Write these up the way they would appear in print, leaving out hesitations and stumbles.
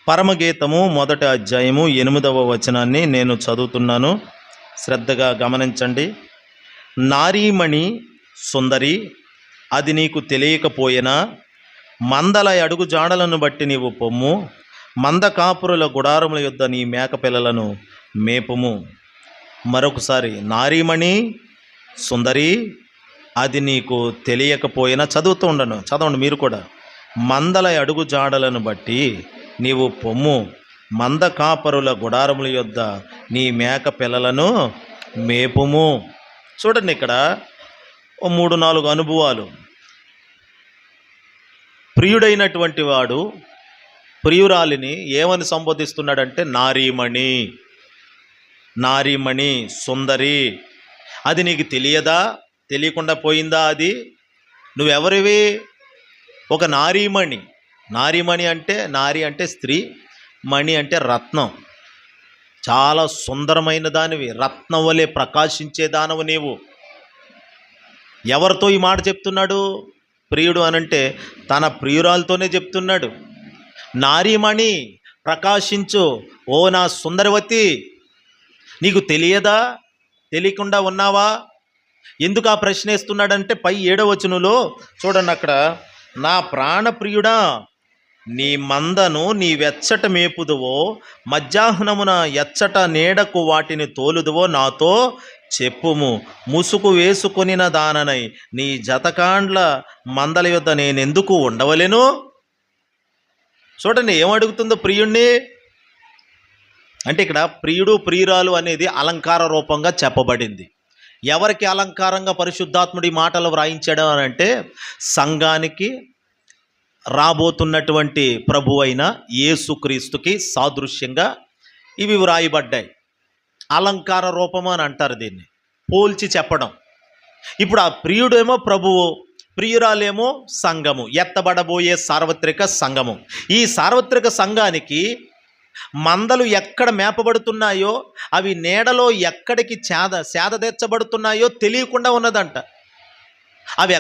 పరమగీతము 1వ అధ్యాయము 8వ వచనాన్ని నేను చదువుతున్నాను. శ్రద్ధగా గమనించండి. నారీమణి సుందరి, అది నీకు తెలియకపోయినా మందల అడుగు జాడలను బట్టి నీవు పొమ్ము, మంద కాపురుల గుడారముల యొద్ద నీ మేకపిల్లలను మేపుము. మరొకసారి, నారీమణి సుందరి, అది నీకు తెలియకపోయినా, చదవండి మీరు కూడా. మందల అడుగు జాడలను బట్టి నీవు పొమ్ము, మంద కాపరుల గుడారముల యొద్ద నీ మేక పిల్లలను మేపుము. చూడండి, ఇక్కడ 3-4 అనుభవాలు. ప్రియుడైనటువంటి వాడు ప్రియురాలిని ఏమని సంబోధిస్తున్నాడంటే నారీమణి, నారీమణి సుందరి. అది నీకు తెలియదా? తెలియకుండా పోయిందా? అది నువ్వెవరివి? ఒక నారీమణి. నారీమణి అంటే, నారి అంటే స్త్రీ, మణి అంటే రత్నం. చాలా సుందరమైన దానివి, రత్నం వలె ప్రకాశించే దానవు నీవు. ఎవరితో ఈ మాట చెప్తున్నాడు? ప్రియుడు అనంటే తన ప్రియురాలతోనే చెప్తున్నాడు. నారీమణి ప్రకాశించు, ఓ నా సుందరవతి, నీకు తెలియదా? తెలియకుండా ఉన్నావా? ఎందుకు ఆ ప్రశ్న వేస్తున్నాడంటే పై 7వ వచనంలో చూడండి, అక్కడ నా ప్రాణప్రియుడా, నీ మందను నీ వెచ్చట మేపుదువో, మధ్యాహ్నమున ఎచ్చట నీడకు వాటిని తోలుదువో నాతో చెప్పుము. ముసుగు వేసుకొనిన దాననై నీ జతకాండ్ల మందల యొద్ద నేనెందుకు ఉండవలెను? చూడండి ఏమడుగుతుందో ప్రియుణ్ణి. అంటే ఇక్కడ ప్రియుడు ప్రియురాలు అనేది అలంకార రూపంగా చెప్పబడింది. ఎవరికి అలంకారంగా పరిశుద్ధాత్ముడి మాటలు వ్రాయించాడు అని అంటే, సంఘానికి, రాబోతున్నటువంటి ప్రభు అయిన యేసుక్రీస్తుకి సాదృశ్యంగా ఇవి వ్రాయబడ్డాయి. అలంకార రూపము అని అంటారు దీన్ని, పోల్చి చెప్పడం. ఇప్పుడు ఆ ప్రియుడేమో ప్రభువు, ప్రియురాలేమో సంఘము, ఎత్తబడబోయే సార్వత్రిక సంఘము. ఈ సార్వత్రిక సంఘానికి మందలు ఎక్కడ మేపబడుతున్నాయో, అవి నీడలో ఎక్కడికి సేద తెచ్చబడుతున్నాయో తెలియకుండా ఉన్నదంట. అవి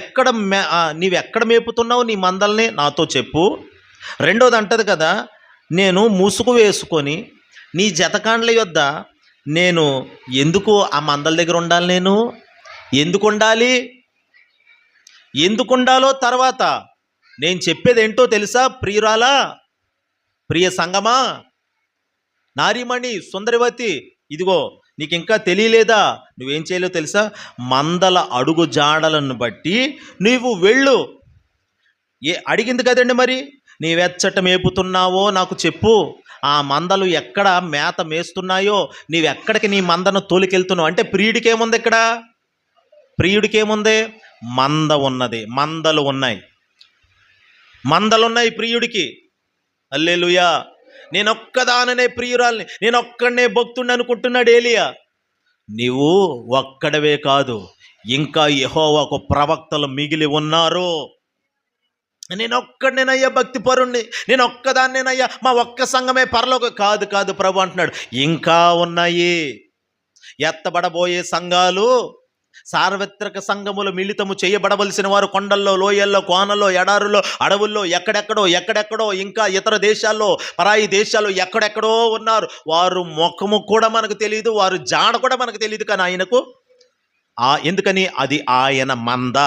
నీవెక్కడ మేపుతున్నావు నీ మందల్ని నాతో చెప్పు. రెండోది అంటది కదా, నేను ముసుగు వేసుకొని నీ జతకాండ్ల యొద్ద నేను ఎందుకు ఆ మందల దగ్గర ఉండాలి? నేను ఎందుకు ఉండాలి? ఎందుకు ఉండాలో తర్వాత నేను చెప్పేది ఏంటో తెలుసా? ప్రియురాలా, ప్రియ సంగమా, నారీమణి సుందరివతి, ఇదిగో నీకు ఇంకా తెలియలేదా? నువ్వేం చేయలేవు తెలుసా? మందల అడుగు జాడలను బట్టి నువ్వు వెళ్ళు. అడిగింది కదండి, మరి నీవెచ్చట మేపుతున్నావో నాకు చెప్పు. ఆ మందలు ఎక్కడ మేత మేస్తున్నాయో, నీవెక్కడికి నీ మందను తోలికెళ్తున్నావు అంటే ప్రియుడికేముంది? ఇక్కడ ప్రియుడికేముంది? మంద ఉన్నది, మందలు ఉన్నాయి, మందలున్నాయి ప్రియుడికి. హల్లెలూయా. నేనొక్కదాననే ప్రియురాల్ని, నేనొక్కడనే భక్తుడిని అనుకుంటున్నాడు ఏలియా. నీవు ఒక్కడవే కాదు, ఇంకా యెహోవాకు ప్రవక్తలు మిగిలి ఉన్నారు. నేనొక్కడనేనయ్యా భక్తి పరుణ్ణి, నేను ఒక్కదాన్నేనయ్యా, మా ఒక్క సంఘమే పరలోక. కాదు ప్రభు అంటున్నాడు, ఇంకా ఉన్నాయి. ఎత్తబడబోయే సంఘాలు, సార్వత్రిక సంఘములు మిళితము చేయబడవలసిన వారు కొండల్లో, లోయల్లో, కోనల్లో, ఎడారుల్లో, అడవుల్లో, ఎక్కడెక్కడో ఇంకా ఇతర దేశాల్లో, పరాయి దేశాల్లో ఎక్కడెక్కడో ఉన్నారు. వారు ముఖము కూడా మనకు తెలియదు, వారు జాడ కూడా మనకు తెలియదు. కానీ ఆయనకు ఎందుకని? అది ఆయన మంద.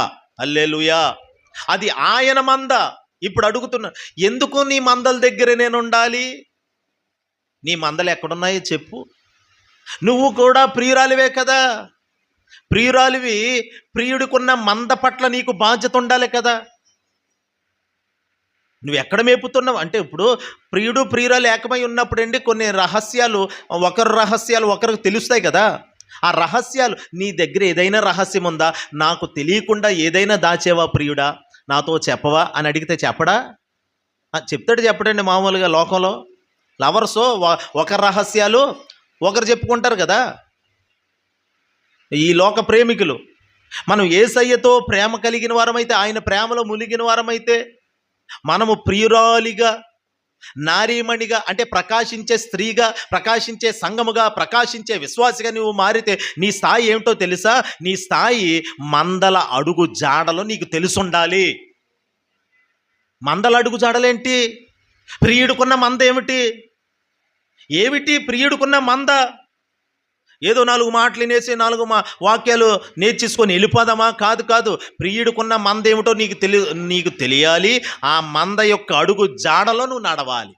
హల్లెలూయా. అది ఆయన మంద. ఇప్పుడు అడుగుతున్నా, ఎందుకు నీ మందల దగ్గర నేను ఉండాలి? నీ మందలు ఎక్కడున్నాయో చెప్పు. నువ్వు కూడా ప్రియురాలివే కదా. ప్రియురాలివి, ప్రియుడికున్న మంద పట్ల నీకు బాధ్యత ఉండాలి కదా. నువ్వు ఎక్కడ మేపుతున్నావు అంటే, ఇప్పుడు ప్రియుడు ప్రియురాలు ఏకమై ఉన్నప్పుడు అండి కొన్ని రహస్యాలు, ఒకరి రహస్యాలు ఒకరికి తెలుస్తాయి కదా. ఆ రహస్యాలు నీ దగ్గర ఏదైనా రహస్యం ఉందా? నాకు తెలియకుండా ఏదైనా దాచేవా ప్రియుడా, నాతో చెప్పవా అని అడిగితే చెప్పడా? చెప్తాడు, చెప్పడండి. మామూలుగా లోకంలో లవర్స్ ఒకరి రహస్యాలు ఒకరు చెప్పుకుంటారు కదా. ఈ లోక ప్రేమికులు, మనం యేసయ్యతో ప్రేమ కలిగిన వారమైతే, ఆయన ప్రేమలో మునిగిన వారమైతే, మనము ప్రియురాలిగా, నారీమణిగా అంటే ప్రకాశించే స్త్రీగా, ప్రకాశించే సంఘముగా, ప్రకాశించే విశ్వాసిగా నువ్వు మారితే నీ స్థాయి ఏమిటో తెలుసా? నీ స్థాయి మందల అడుగు జాడలో నీకు తెలుసుండాలి. మందల అడుగు జాడలేంటి? ప్రియుడుకున్న మంద ఏమిటి ప్రియుడుకున్న మంద? ఏదో 4 మాటలు వినేసి 4 వాక్యాలు నేర్చేసుకొని వెళ్ళిపోదామా? కాదు. ప్రియుడుకున్న మంద ఏమిటో నీకు తెలియాలి. ఆ మంద యొక్క అడుగు జాడలో నువ్వు నడవాలి.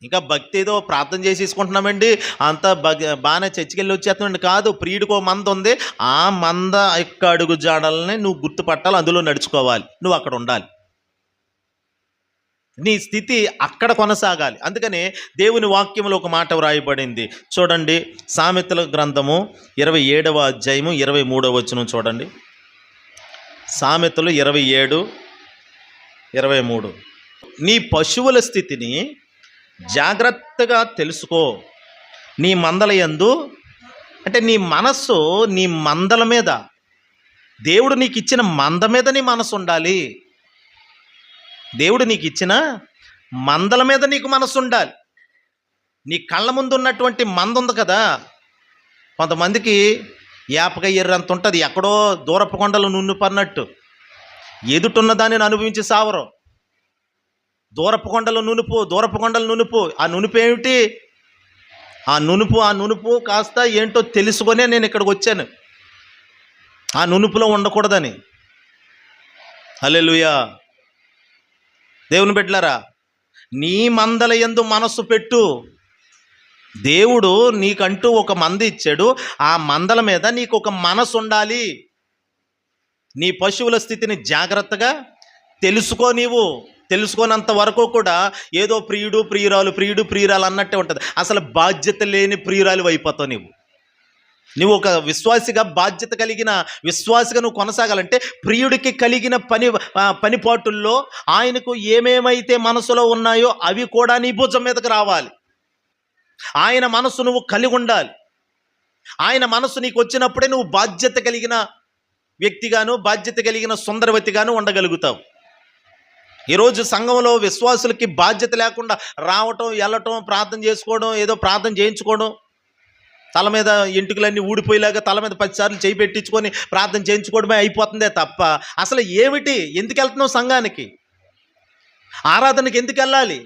ఇంకా భక్తి ఏదో ప్రార్థన చేసేసుకుంటున్నామండి, అంతా బాగానే చర్చికెళ్ళి వచ్చేస్తున్నాండి. కాదు, ప్రియుడికో మంద ఉంది. ఆ మంద యొక్క అడుగు జాడలని నువ్వు గుర్తుపట్టాలి, అందులో నడుచుకోవాలి, నువ్వు అక్కడ ఉండాలి. నీ స్థితి అక్కడ కొనసాగాలి. అందుకని దేవుని వాక్యంలో ఒక మాట వ్రాయబడింది చూడండి. సామెతల గ్రంథము 27వ అధ్యాయము 23వ వచనం చూడండి. సామెతలు 27:23. నీ పశువుల స్థితిని జాగ్రత్తగా తెలుసుకో, నీ మందల యందు, అంటే నీ మనస్సు నీ మందల మీద, దేవుడు నీకు ఇచ్చిన మంద మీద నీ మనసు ఉండాలి. దేవుడు నీకు ఇచ్చిన మందల మీద నీకు మనసు ఉండాలి. నీ కళ్ళ ముందు ఉన్నటువంటి మంద ఉంది కదా, కొంతమందికి యాపకాయ ఎర్రంత ఉంటుంది, ఎక్కడో దూరపు కొండలు నున్ను పన్నట్టు ఎదుటున్న దానిని అనుభవించి సావరు. దూరపు కొండలు నునుపు. ఆ నునుపు ఏమిటి? ఆ నునుపు కాస్త ఏంటో తెలుసుకొనే నేను ఇక్కడికి వచ్చాను, ఆ నునుపులో ఉండకూడదని. హల్లెలూయా. దేవుని బిడ్డలారా, నీ మందల యందు మనస్సు పెట్టు. దేవుడు నీకంటూ ఒక మంద ఇచ్చాడు, ఆ మందల మీద నీకు ఒక మనసు ఉండాలి. నీ పశువుల స్థితిని జాగ్రత్తగా తెలుసుకో. నీవు తెలుసుకోనంత వరకు కూడా ఏదో ప్రియుడు ప్రియురాలు అన్నట్టే ఉంటుంది. అసలు బాధ్యత లేని ప్రియురాలు అయిపోతావు. నువ్వు ఒక విశ్వాసిగా, బాధ్యత కలిగిన విశ్వాసిగా నువ్వు కొనసాగాలంటే ప్రియుడికి కలిగిన పనిపాటుల్లో ఆయనకు ఏమేమైతే మనసులో ఉన్నాయో అవి కూడా నీ భుజం మీదకి రావాలి. ఆయన మనసు నువ్వు కలిగి ఉండాలి. ఆయన మనసు నీకు వచ్చినప్పుడే నువ్వు బాధ్యత కలిగిన వ్యక్తిగాను, బాధ్యత కలిగిన సుందరవతిగాను ఉండగలుగుతావు. ఈరోజు సంఘంలో విశ్వాసులకి బాధ్యత లేకుండా రావటం, వెళ్ళటం, ప్రార్థన చేసుకోవడం, ఏదో ప్రార్థన చేయించుకోవడం, తల మీద ఎంటుకలన్నీ ఊడిపోయేలాగా తల మీద 10 సార్లు చేయి పెట్టించుకొని ప్రార్థన చేయించుకోవడమే అయిపోతుందే తప్ప అసలు ఏమిటి? ఎందుకు వెళ్తున్నావు సంఘానికి? ఆరాధనకి ఎందుకు వెళ్ళాలి?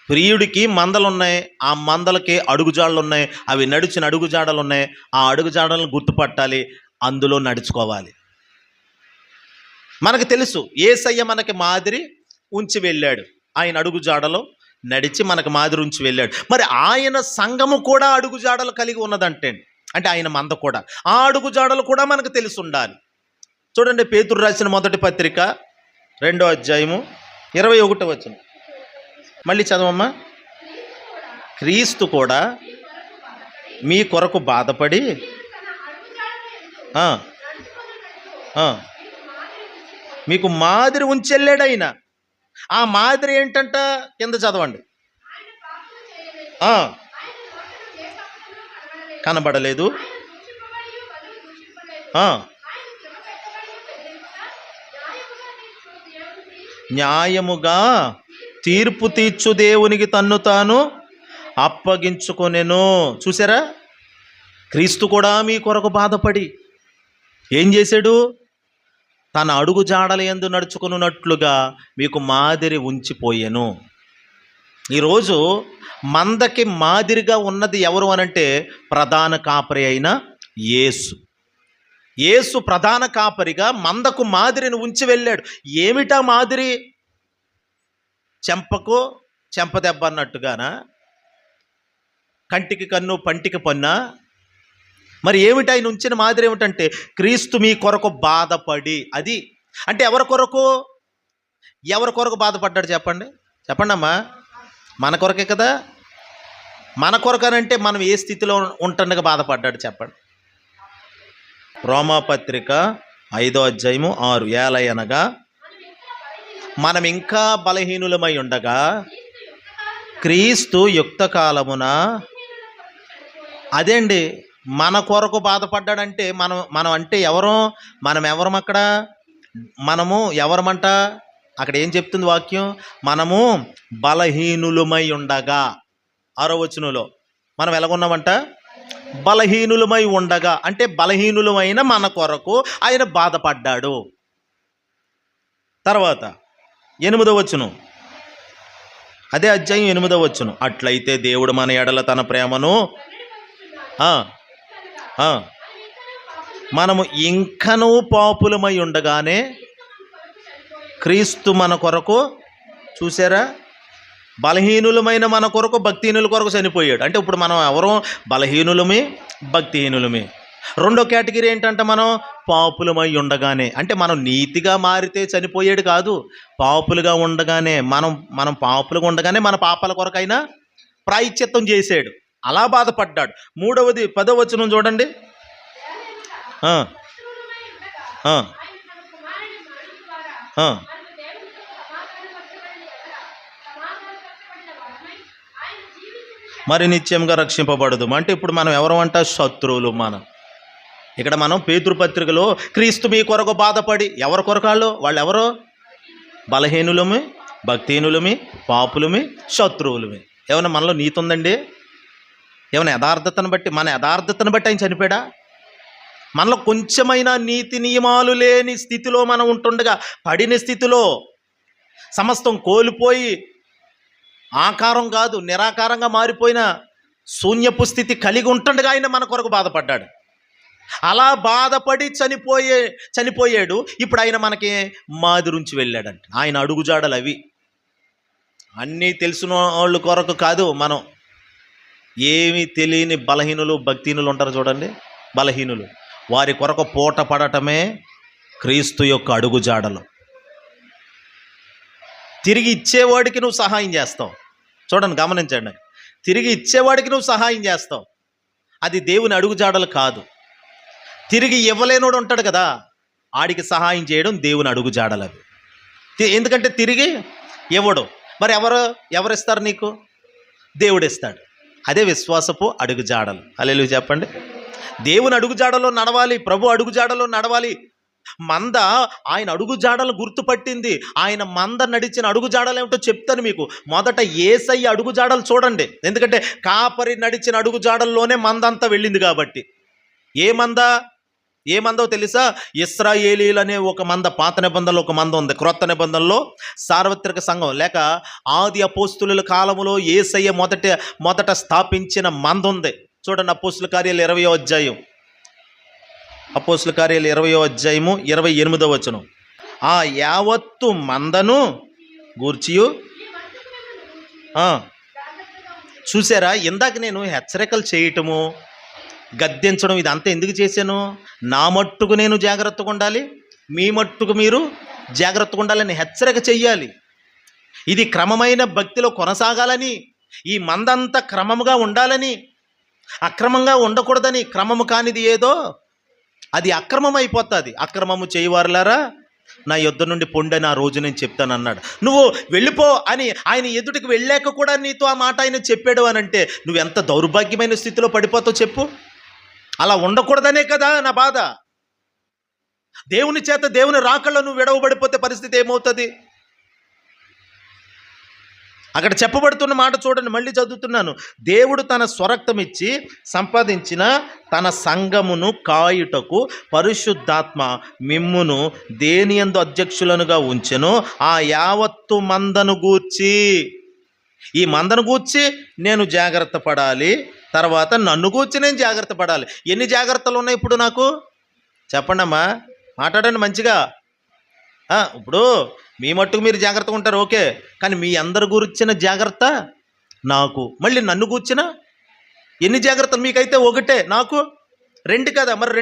ప్రియుడికి మందలు ఉన్నాయి, ఆ మందలకి అడుగుజాడలు ఉన్నాయి, అవి నడిచిన అడుగుజాడలు ఉన్నాయి. ఆ అడుగుజాడలను గుర్తుపట్టాలి, అందులో నడుచుకోవాలి. మనకు తెలుసు, యేసయ్య మనకి మాదిరి ఉంచి వెళ్ళాడు, ఆయన అడుగుజాడలో నడిచి మనకు మాదిరి ఉంచి వెళ్ళాడు. మరి ఆయన సంఘము కూడా అడుగుజాడలు కలిగి ఉన్నదంటే, అంటే ఆయన మంద కూడా, ఆ అడుగుజాడలు కూడా మనకు తెలిసి ఉండాలి. చూడండి, పేతురు రాసిన మొదటి పత్రిక 2వ అధ్యాయము 21వ వచనం. మళ్ళీ చదవమ్మా. క్రీస్తు కూడా మీ కొరకు బాధపడి మీకు మాదిరి ఉంచెళ్ళాడు ఆయన. ఆ మాదిరి ఏంటంట? కింద చదవండి. కనబడలేదు, న్యాయముగా తీర్పు తీర్చు దేవునికి తన్ను తాను అప్పగించుకొనెను. చూసారా? క్రీస్తు కూడా మీ కొరకు బాధపడి ఏం చేశాడు? తన అడుగు జాడల యందు నడుచుకున్నట్లుగా మీకు మాదిరి ఉంచిపోయెను. ఈరోజు మందకి మాదిరిగా ఉన్నది ఎవరు అనంటే ప్రధాన కాపరి అయిన యేసు. యేసు ప్రధాన కాపరిగా మందకు మాదిరిని ఉంచి వెళ్ళాడు. ఏమిటా మాదిరి? చెంపకు చెంపదెబ్బ అన్నట్టుగానా? కంటికి కన్ను పంటికి పన్నా? మరి ఏమిటి ఆయన ఉంచిన మాదిరి? ఏమిటంటే క్రీస్తు మీ కొరకు బాధపడి. అది అంటే ఎవరి కొరకు బాధపడ్డాడు? చెప్పండి అమ్మా. మన కొరకే కదా. మన కొరకనంటే మనం ఏ స్థితిలో ఉంటుండగా బాధపడ్డాడు చెప్పండి. రోమాపత్రిక 5వ అధ్యాయము 6. ఏలయనగా మనం ఇంకా బలహీనులమై ఉండగా క్రీస్తు యుక్త కాలమున, అదేండి మన కొరకు బాధపడ్డాడంటే మనం అంటే ఎవరు? మనం ఎవరం? అక్కడ మనము ఎవరమంట? అక్కడ ఏం చెప్తుంది వాక్యం? మనము బలహీనులమై ఉండగా. 6వ వచనంలో మనం ఎలాగున్నామంట? బలహీనులమై ఉండగా. అంటే బలహీనులమైన మన కొరకు ఆయన బాధపడ్డాడు. తర్వాత 8వ వచనం, అదే అధ్యాయం 8వ వచనం. అట్లయితే దేవుడు మన ఎడల తన ప్రేమను మనము ఇంకనూ పాపులమై ఉండగానే క్రీస్తు మన కొరకు, చూసారా, బలహీనులమైన మన కొరకు, భక్తిహీనుల కొరకు చనిపోయాడు. అంటే ఇప్పుడు మనం ఎవరు? బలహీనులమే, భక్తిహీనులమే. రెండో కేటగిరీ ఏంటంటే మనం పాపులమై ఉండగానే, అంటే మనం నీతిగా మారితే చనిపోయాడు కాదు, పాపులుగా ఉండగానే, మనం పాపులుగా ఉండగానే మన పాపాల కొరకైనా ప్రాయశ్చిత్తం చేశాడు, అలా బాధపడ్డాడు. 10వ వచనం చూడండి. మరి నిత్యంగా రక్షింపబడదు. అంటే ఇప్పుడు మనం ఎవరు అంట? శత్రువులు మనం. ఇక్కడ మనం పేతురు పత్రికలో క్రీస్తు మీ కొరకు బాధపడి, ఎవరి కొరకాళ్ళు? వాళ్ళు ఎవరో? బలహీనులమే, భక్తిహీనులమే, పాపులమే, శత్రువులమే. ఏమైనా మనలో నీతి ఉందండి? ఏమైనా యథార్థతను బట్టి, మన యథార్థతను బట్టి ఆయన చనిపోయాడా? మనలో కొంచెమైనా నీతి నియమాలు లేని స్థితిలో మనం ఉంటుండగా, పడిన స్థితిలో సమస్తం కోల్పోయి ఆకారం కాదు నిరాకారంగా మారిపోయిన శూన్యపు స్థితి కలిగి ఉంటుండగా ఆయన మన కొరకు బాధపడ్డాడు. అలా బాధపడి చనిపోయాడు. ఇప్పుడు ఆయన మనకి మాదిరించి వెళ్ళాడంట. ఆయన అడుగుజాడలు అవి. అన్నీ తెలిసిన వాళ్ళ కొరకు కాదు, మనం ఏమీ తెలియని బలహీనులు, భక్తిహీనులు ఉంటారు చూడండి, బలహీనులు, వారి కొరకు పూట పడటమే క్రీస్తు యొక్క అడుగుజాడలు. తిరిగి ఇచ్చేవాడికి నువ్వు సహాయం చేస్తావు. చూడండి, గమనించండి, తిరిగి ఇచ్చేవాడికి నువ్వు సహాయం చేస్తావు. అది దేవుని అడుగుజాడలు కాదు. తిరిగి ఇవ్వలేనోడు ఉంటాడు కదా, ఆడికి సహాయం చేయడం దేవుని అడుగుజాడలు అవి. ఎందుకంటే తిరిగి ఇవ్వడు. మరి ఎవరిస్తారు నీకు? దేవుడు ఇస్తాడు. అదే విశ్వాసపు అడుగుజాడలు. హల్లెలూయా చెప్పండి. దేవుని అడుగుజాడలో నడవాలి, ప్రభు అడుగుజాడలో నడవాలి. మంద ఆయన అడుగుజాడలు గుర్తుపట్టింది. ఆయన మంద నడిచిన అడుగుజాడలు ఏమిటో చెప్తాను మీకు. మొదట యేసయ్య అడుగుజాడలు చూడండి. ఎందుకంటే కాపరి నడిచిన అడుగుజాడల్లోనే మంద అంతా వెళ్ళింది కాబట్టి. ఏ మందో తెలుసా? ఇశ్రాయేలీలు అనే ఒక మంద. పాత నిబంధనలో ఒక మంద ఉంది, క్రొత్త నిబంధనలో సార్వత్రిక సంఘం లేక ఆది అపోస్తుల కాలంలో యేసయ్య మొదట స్థాపించిన మంద ఉంది. చూడండి, అపోస్తుల కార్యాలు 20వ అధ్యాయం, అపోస్తుల కార్యాలు 20వ అధ్యాయము 28వ వచనం. ఆ యావత్తు మందను గూర్చియు చూసారా, ఇందాక నేను హెచ్చరికలు చేయటము, గద్దించడం ఇదంతా ఎందుకు చేశాను? నా మట్టుకు నేను జాగ్రత్తగా ఉండాలి, మీ మట్టుకు మీరు జాగ్రత్తగా ఉండాలని హెచ్చరిక చెయ్యాలి. ఇది క్రమమైన భక్తిలో కొనసాగాలని, ఈ మందంతా క్రమముగా ఉండాలని, అక్రమంగా ఉండకూడదని. క్రమము కానిది ఏదో అది అక్రమం అయిపోతుంది. అక్రమము చేయవారులారా నా యుద్ధ నుండి పొండని ఆ రోజు నేను చెప్తానన్నాడు. నువ్వు వెళ్ళిపో అని ఆయన ఎదుటికి వెళ్ళాక కూడా నీతో ఆ మాట ఆయన చెప్పాడు అని అంటే నువ్వెంత దౌర్భాగ్యమైన స్థితిలో పడిపోతావు చెప్పు. అలా ఉండకూడదనే కదా నా బాధ. దేవుని చేత, దేవుని రాకల్లో నువ్వు విడవబడిపోతే పరిస్థితి ఏమవుతుంది? అక్కడ చెప్పబడుతున్న మాట చూడండి, మళ్ళీ చదువుతున్నాను. దేవుడు తన స్వరక్తం ఇచ్చి సంపాదించిన తన సంఘమును కాయుటకు పరిశుద్ధాత్మ మిమ్మును దేనియందు అధ్యక్షులనుగా ఉంచెను. ఆ యావత్తు మందను గూర్చి, ఈ మందను గూర్చి నేను జాగ్రత్త పడాలి, తర్వాత నన్ను గూర్చి నేను జాగ్రత్త పడాలి. ఎన్ని జాగ్రత్తలు ఉన్నాయి ఇప్పుడు నాకు? చెప్పండి అమ్మా, మాట్లాడండి మంచిగా. ఇప్పుడు మీ మట్టుకు మీరు జాగ్రత్తగా ఉంటారు, ఓకే, కానీ మీ అందరి గురించిన జాగ్రత్త నాకు, మళ్ళీ నన్ను కూర్చిన ఎన్ని జాగ్రత్తలు? మీకైతే ఒకటే, నాకు రెండు కదా. మరి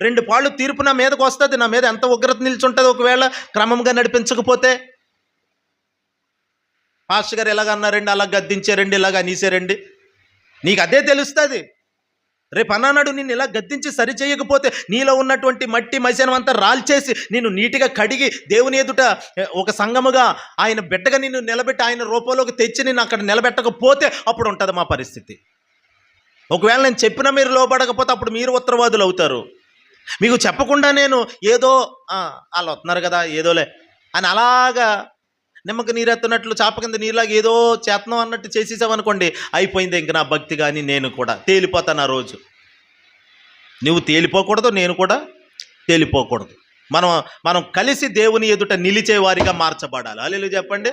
రెండు పాళ్ళు తీర్పు నా మీదకు వస్తుంది. నా మీద ఎంత ఉగ్రత నిల్చుంటుంది ఒకవేళ క్రమంగా నడిపించకపోతే. పాస్టర్ గారు ఎలాగన్నారండి, అలా గద్దించారండి, ఇలాగ అనేసారండి, నీకు అదే తెలుస్తుంది. రేపు అన్నాడు నిన్ను ఇలా గద్దించి సరి చేయకపోతే నీలో ఉన్నటువంటి మట్టి మసనం అంతా రాల్చేసి నిన్ను నీటిగా కడిగి దేవుని ఎదుట ఒక సంఘముగా ఆయన బిడ్డగా నిన్ను నిలబెట్టి ఆయన రూపంలోకి తెచ్చి నిన్ను అక్కడ నిలబెట్టకపోతే అప్పుడు ఉంటుంది మా పరిస్థితి. ఒకవేళ నేను చెప్పినా మీరు లోబడకపోతే అప్పుడు మీరు ఉత్తరవాదులు అవుతారు. మీకు చెప్పకుండా నేను ఏదో వాళ్ళు వస్తున్నారు కదా ఏదోలే అని అలాగా నిమ్మకి నీరెత్తున్నట్లు చాప కింద నీరులాగా ఏదో చేతనం అన్నట్టు చేసేసావనుకోండి, అయిపోయింది ఇంక నా భక్తి. కానీ నేను కూడా తేలిపోతాను ఆ రోజు. నువ్వు తేలిపోకూడదు, నేను కూడా తేలిపోకూడదు. మనం మనం కలిసి దేవుని ఎదుట నిలిచే వారిగా మార్చబడాలి. హల్లెలూయా చెప్పండి.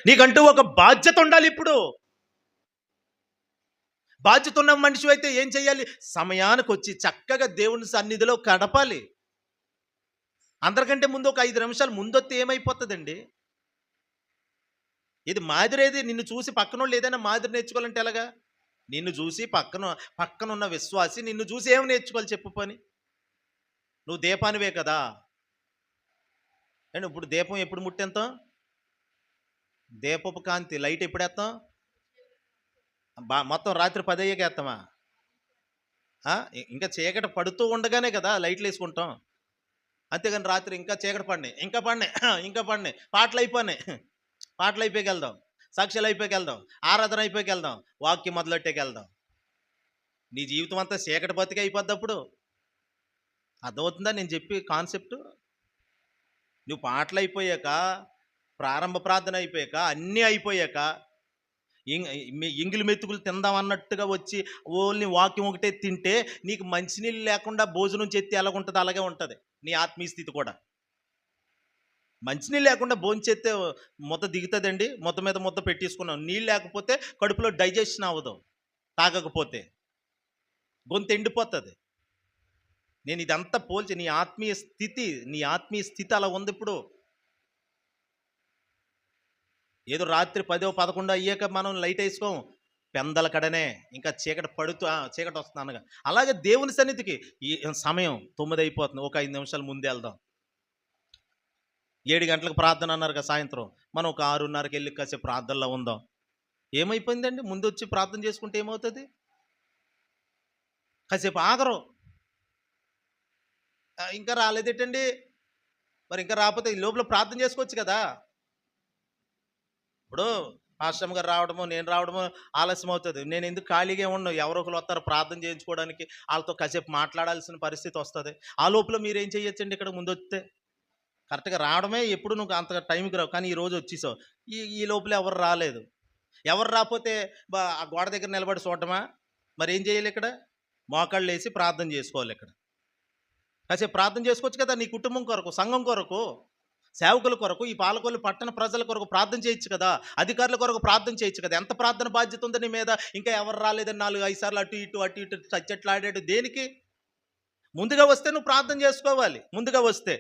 నీకంటూ ఒక బాధ్యత ఉండాలి. ఇప్పుడు బాధ్యత ఉన్న మనిషి అయితే ఏం చేయాలి? సమయానికి వచ్చి చక్కగా దేవుని సన్నిధిలో గడపాలి. అందరికంటే ముందు ఒక 5 నిమిషాలు ముందొస్తే ఏమైపోతుందండి? ఇది మాదిరేది. నిన్ను చూసి పక్కనోళ్ళు ఏదైనా మాదిరి నేర్చుకోవాలంటే ఎలాగా? నిన్ను చూసి పక్కనున్న విశ్వాసి నిన్ను చూసి ఏమి నేర్చుకోవాలి చెప్పు పోనీ? నువ్వు దీపానివే కదా! ఏండి ఇప్పుడు దీపం ఎప్పుడు ముట్టెంతాం? దీపపు కాంతి లైట్ ఎప్పుడేత్తాం? మొత్తం రాత్రి 10 అయ్యాక ఏత్తామా? ఇంకా చీకటి పడుతూ ఉండగానే కదా లైట్లేసుకుంటాం. అంతేగాని రాత్రి ఇంకా చీకటి పడినాయి, ఇంకా పడినాయి, ఇంకా పడినాయి, పాటలు అయిపోయినాయి, పాటలు అయిపోయాకెళ్దాం, సాక్ష్యాలు అయిపోయాకెళ్దాం, ఆరాధన అయిపోయాకెళ్దాం, వాక్యం మొదలెట్టేకెళ్దాం. నీ జీవితం అంతా చీకటి బతికి అయిపోద్ది అప్పుడు. అర్థమవుతుందా నేను చెప్పి కాన్సెప్ట్? నువ్వు పాటలు అయిపోయాక, ప్రారంభ ప్రార్థన అయిపోయాక, అన్నీ అయిపోయాక ఎంగిలి మెతుకులు తిందాం అన్నట్టుగా వచ్చి ఓన్లీ వాక్యం ఒకటే తింటే నీకు మంచినీళ్ళు లేకుండా భోజనం చేస్తే ఎలాగుంటుంది అలాగే ఉంటుంది నీ ఆత్మీయ స్థితి కూడా. మంచినీళ్ళు లేకుండా భోంచేస్తే ముద్ద దిగుతుందండి. ముద్ద మీద ముద్ద పెట్టేసుకున్నాం. నీళ్ళు లేకపోతే కడుపులో డైజెషన్ అవ్వదు. తాగకపోతే గొంతు ఎండిపోతుంది. నేను ఇదంతా పోల్చి నీ ఆత్మీయ స్థితి అలా ఉంది ఇప్పుడు. ఏదో రాత్రి 10, 11 అయ్యాక మనం లైట్ వేసుకోం, పెందల కడనే ఇంకా చీకటి పడుతూ చీకటి వస్తుంది అనగా. అలాగే దేవుని సన్నిధికి ఈ సమయం 9 అయిపోతుంది, ఒక 5 నిమిషాలు ముందే వెళ్దాం. 7 గంటలకు ప్రార్థన అన్నారు కదా సాయంత్రం, మనం ఒక 6:30కి వెళ్ళి కాసేపు ప్రార్థనలో ఉందాం. ఏమైపోయిందండి? ముందు వచ్చి ప్రార్థన చేసుకుంటే ఏమవుతుంది? కాసేపు ఆగరు. ఇంకా రాలేదేటండి? మరి ఇంకా రాకపోతే ఈ లోపల ప్రార్థన చేసుకోవచ్చు కదా. ఇప్పుడు పాస్టమ్ గారు రావడము, నేను రావడము ఆలస్యం అవుతుంది. నేను ఎందుకు ఖాళీగా ఉండను? ఎవరో ఒకరు వస్తారు ప్రార్థన చేయించుకోవడానికి, వాళ్ళతో కాసేపు మాట్లాడాల్సిన పరిస్థితి వస్తుంది. ఆ లోపల మీరేం చేయొచ్చండి? ఇక్కడ ముందు వస్తే కరెక్ట్గా రావడమే. ఎప్పుడు నువ్వు అంత టైంకి రావు, కానీ ఈరోజు వచ్చేసావు. ఈ లోపల ఎవరు రాలేదు. ఎవరు రాకపోతే ఆ గోడ దగ్గర నిలబడి చూడటమా? మరి ఏం చేయాలి? ఇక్కడ మోకాళ్ళు వేసి ప్రార్థన చేసుకోవాలి. ఇక్కడ కాసేపు ప్రార్థన చేసుకోవచ్చు కదా. నీ కుటుంబం కొరకు, సంఘం కొరకు, సేవకుల కొరకు, ఈ పాలకొల్లు పట్టణ ప్రజల కొరకు ప్రార్థన చేయొచ్చు కదా. అధికారుల కొరకు ప్రార్థన చేయొచ్చు కదా. ఎంత ప్రార్థన బాధ్యత ఉంది నీ మీద? ఇంకా ఎవరు రాలేదని 4-5 సార్లు అటు ఇటు చచ్చట్లాడాడు దేనికి? ముందుగా వస్తే నువ్వు ప్రార్థన చేసుకోవాలి. ముందుగా వస్తే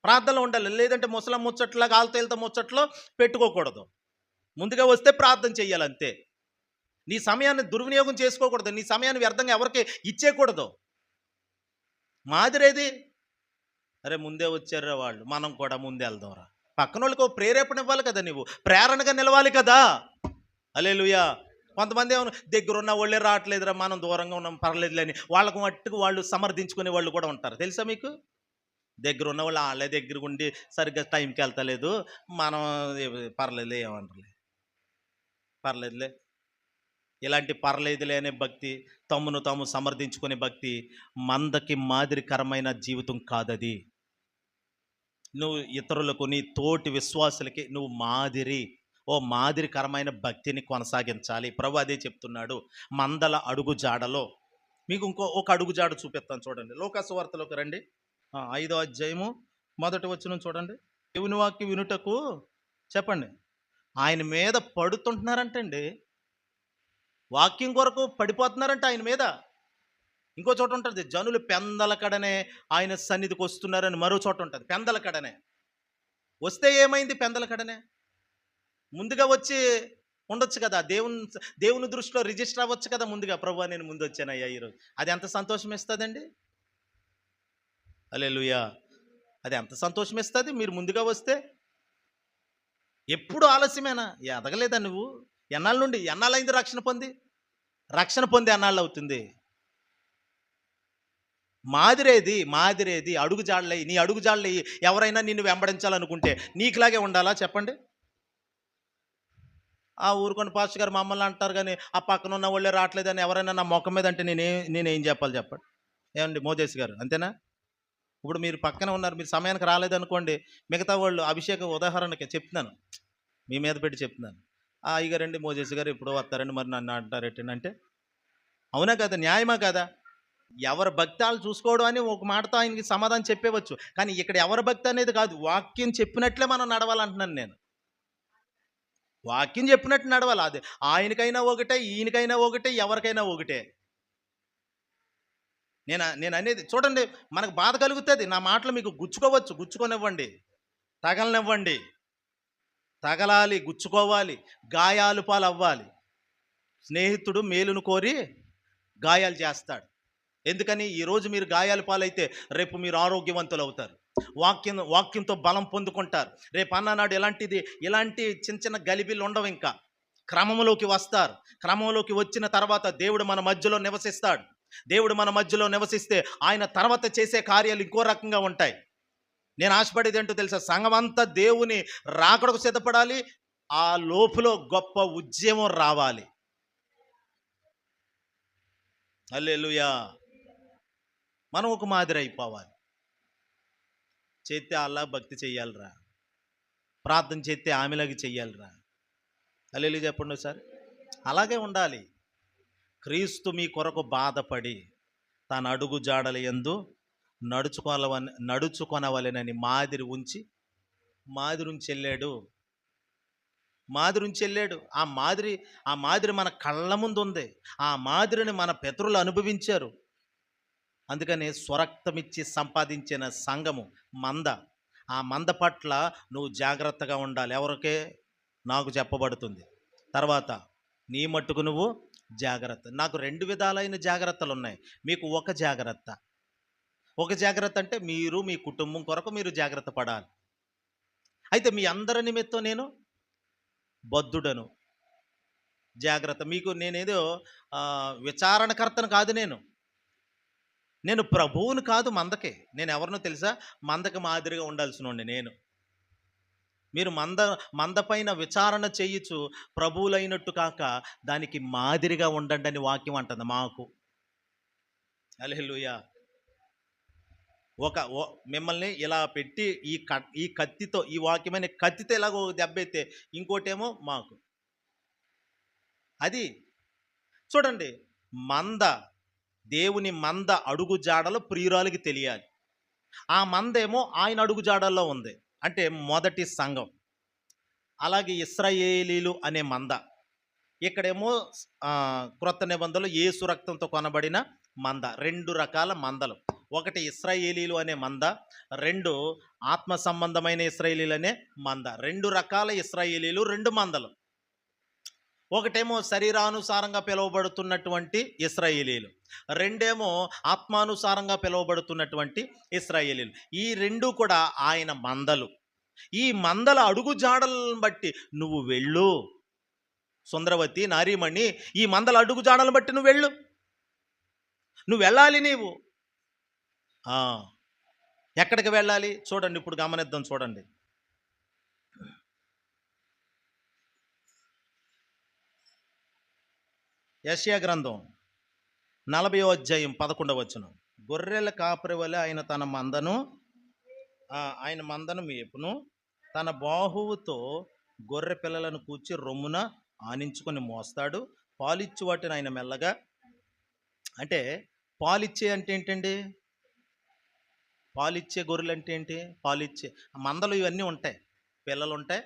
ప్రార్థనలో ఉండాలి. లేదంటే ముసలం ముచ్చట్లాగా ఆల్తేలతో ముచ్చట్లో పెట్టుకోకూడదు. ముందుగా వస్తే ప్రార్థన చెయ్యాలి అంతే. నీ సమయాన్ని దుర్వినియోగం చేసుకోకూడదు. నీ సమయాన్ని వ్యర్థంగా ఎవరికి ఇచ్చేయకూడదు. మాదిరేది? అరే ముందే వచ్చారా వాళ్ళు, మనం కూడా ముందే వెళ్దాంరా. పక్కన వాళ్ళకి ప్రేరేపణ ఇవ్వాలి కదా, నువ్వు ప్రేరణగా నిలవాలి కదా. హల్లెలూయా. కొంతమంది ఏమన్నా దగ్గరున్న వాళ్ళే రావట్లేదురా, మనం దూరంగా ఉన్నాం పర్లేదులే అని వాళ్ళకు మట్టుకు వాళ్ళు సమర్థించుకునే వాళ్ళు కూడా ఉంటారు. తెలుసా మీకు? దగ్గర ఉన్న వాళ్ళు వాళ్ళే దగ్గర ఉండి సరిగ్గా టైంకి వెళ్తలేదు, మనం పర్లేదులే ఏమంటారులే, పర్లేదులే. ఇలాంటి పర్లేదులే అనే భక్తి, తమ్మును తాము సమర్థించుకునే భక్తి మందకి మాదిరికరమైన జీవితం కాదది. నువ్వు ఇతరులకు, నీ తోటి విశ్వాసులకి నువ్వు మాదిరికరమైన భక్తిని కొనసాగించాలి. ప్రభు అదే చెప్తున్నాడు. మందల అడుగు జాడలో మీకు ఒక అడుగు జాడ చూపిస్తాను చూడండి. లోకాసు వార్తలోకి రండి. 5వ అధ్యాయము 1వ వచనం చూడండి. దేవుని వాక్యం వినుటకు చెప్పండి. ఆయన మీద పడుతుంటున్నారంటండి. వాక్యం కొరకు పడిపోతున్నారంట ఆయన మీద. ఇంకో చోట ఉంటుంది, జనులు పెందల కడనే ఆయన సన్నిధికి వస్తున్నారని మరో చోట ఉంటుంది. పెందల కడనే వస్తే ఏమైంది? పెందల కడనే ముందుగా వచ్చి ఉండొచ్చు కదా. దేవుని దృష్టిలో రిజిస్టర్ అవ్వచ్చు కదా ముందుగా. ప్రభువా నేను ముందు వచ్చానయ్యా ఈరోజు. అది ఎంత సంతోషం ఇస్తుందండి? హల్లెలూయా. అది ఎంత సంతోషం ఇస్తుంది మీరు ముందుగా వస్తే. ఎప్పుడు ఆలస్యమేనా? ఎదగలేదా నువ్వు? ఎన్నాళ్ళైంది రక్షణ పొంది ఎన్నాళ్ళు అవుతుంది? మాదిరేది అడుగుజాడలయ్యి. నీ అడుగుజాడలయ్యి. ఎవరైనా నిన్ను వెంబడించాలనుకుంటే నీకులాగే ఉండాలా చెప్పండి? ఊరుకొని పాస్టర్ గారు మమ్మల్ని అంటారు కానీ ఆ పక్కన ఉన్న వాళ్ళే రావట్లేదని ఎవరైనా నా ముఖం మీద అంటే నేనేం చెప్పాలి చెప్పండి? ఏమండి మోదేశ్ గారు, అంతేనా? ఇప్పుడు మీరు పక్కన ఉన్నారు, మీరు సమయానికి రాలేదనుకోండి, మిగతా వాళ్ళు అభిషేక ఉదాహరణకి చెప్తున్నాను, మీ మీద పెట్టి చెప్తున్నాను. అయ్యగారండి మోజేసి గారు ఇప్పుడు వస్తారండి, మరి నన్ను అంటారేటండి అంటే అవునా కదా? న్యాయమా కదా? ఎవరి భక్తి వాళ్ళు చూసుకోవడం అని ఒక మాటతో ఆయనకి సమాధానం చెప్పేవచ్చు. కానీ ఇక్కడ ఎవరి భక్తి అనేది కాదు, వాక్యం చెప్పినట్లే మనం నడవాలంటున్నాను నేను. వాక్యం చెప్పినట్టు నడవాలి. అది ఆయనకైనా ఒకటే, ఈయనకైనా ఒకటే, ఎవరికైనా ఒకటే. నేను అనేది చూడండి, మనకు బాధ కలుగుతుంది. నా మాటలు మీకు గుచ్చుకోవచ్చు, గుచ్చుకొనివ్వండి, తగలనివ్వండి. తగలాలి, గుచ్చుకోవాలి, గాయాలు పాలు అవ్వాలి. స్నేహితుడు మేలును కోరి గాయాలు చేస్తాడు. ఎందుకని? ఈరోజు మీరు గాయాల పాలైతే రేపు మీరు ఆరోగ్యవంతులు అవుతారు. వాక్యంతో బలం పొందుకుంటారు. రేపు అన్ననాడు ఇలాంటి చిన్న చిన్న గలిబిలు ఉండవు. ఇంకా క్రమంలోకి వస్తారు. క్రమంలోకి వచ్చిన తర్వాత దేవుడు మన మధ్యలో నివసిస్తాడు. దేవుడు మన మధ్యలో నివసిస్తే ఆయన తర్వాత చేసే కార్యాలు ఇంకో రకంగా ఉంటాయి. నేను ఆశపడేది ఏంటో తెలుసా? సంఘం అంతా దేవుని రాకడకు సిద్ధపడాలి. ఆ లోపులో గొప్ప ఉద్యమం రావాలి. హల్లెలూయా. మనం ఒక మాదిరి అయిపోవాలి. చేస్తే అల్లా భక్తి చెయ్యాలిరా, ప్రార్థన చేస్తే ఆమెలాగా చెయ్యాలిరా. హల్లెలూయా చెప్పండి ఒకసారి. అలాగే ఉండాలి. క్రీస్తు మీ కొరకు బాధపడి తన అడుగు జాడల యందు నడుచుకొనవలెనని మాదిరి ఉంచి వెళ్ళాడు. ఆ మాదిరి మన కళ్ళ ముందు ఉంది. ఆ మాదిరిని మన పితరులు అనుభవించారు. అందుకని స్వరక్తమిచ్చి సంపాదించిన సంఘము మంద. ఆ మంద పట్ల నువ్వు జాగ్రత్తగా ఉండాలి. ఎవరికే? నాకు చెప్పబడుతుంది. తర్వాత నీ మట్టుకు నువ్వు జాగ్రత్త. నాకు 2 విధాలైన జాగ్రత్తలు ఉన్నాయి. మీకు ఒక జాగ్రత్త అంటే మీరు మీ కుటుంబం కొరకు మీరు జాగ్రత్త పడాలి. అయితే మీ అందరి నిమిత్తం నేను బద్ధుడను. జాగ్రత్త. మీకు నేనేదో విచారణకర్తను కాదు. నేను ప్రభువును కాదు మందకే. నేను ఎవరినో తెలుసా? మందకి మాదిరిగా ఉండాల్సినోండి నేను. మీరు మంద పైన విచారణ చేయొచ్చు, ప్రభువులైనట్టు కాక దానికి మాదిరిగా ఉండండి అని వాక్యం అంటుంది మాకు. హల్లెలూయా. మిమ్మల్ని ఇలా పెట్టి ఈ కత్తితో, ఈ వాక్యమైన కత్తితో ఎలాగో దెబ్బైతే, ఇంకోటేమో మాకు. అది చూడండి, దేవుని మంద అడుగు జాడలో ప్రియురాలికి తెలియాలి. ఆ మందేమో ఆయన అడుగు జాడల్లో ఉంది, అంటే మొదటి సంఘం. అలాగే ఇశ్రాయేలీలు అనే మంద. ఇక్కడేమో క్రొత్త నిబంధనలో యేసు రక్తంతో కొనబడిన మంద. 2 రకాల మందలు. ఒకటి ఇశ్రాయేలీలు అనే మంద, 2 ఆత్మ సంబంధమైన ఇశ్రాయేలీలు అనే మంద. 2 రకాల ఇశ్రాయేలీలు, 2 మందలు. ఒకటేమో శరీరానుసారంగా పిలువబడుతున్నటువంటి ఇశ్రాయేలీలు, 2 ఆత్మానుసారంగా పిలువబడుతున్నటువంటి ఇశ్రాయేలీలు. ఈ 2 కూడా ఆయన మందలు. ఈ మందల అడుగు జాడలను బట్టి నువ్వు వెళ్ళు. సుందరవతి, నారీమణి, ఈ మందల అడుగు జాడలను బట్టి నువ్వు వెళ్ళాలి. నీవు ఎక్కడికి వెళ్ళాలి? చూడండి, ఇప్పుడు గమనిద్దాం. చూడండి, యెషయా గ్రంథం 40వ అధ్యాయం 11వ వచనం. గొర్రెల కాపరి వలె ఆయన మందను మేపును, తన బాహువుతో గొర్రె పిల్లలను కూర్చి రొమ్మున ఆనించుకొని మోస్తాడు. పాలిచ్చు వాటిని ఆయన మెల్లగా. అంటే పాలిచ్చే అంటే ఏంటండి? పాలిచ్చే గొర్రెలు అంటే ఏంటి? పాలిచ్చే మందలు ఇవన్నీ ఉంటాయి. పిల్లలు ఉంటాయి,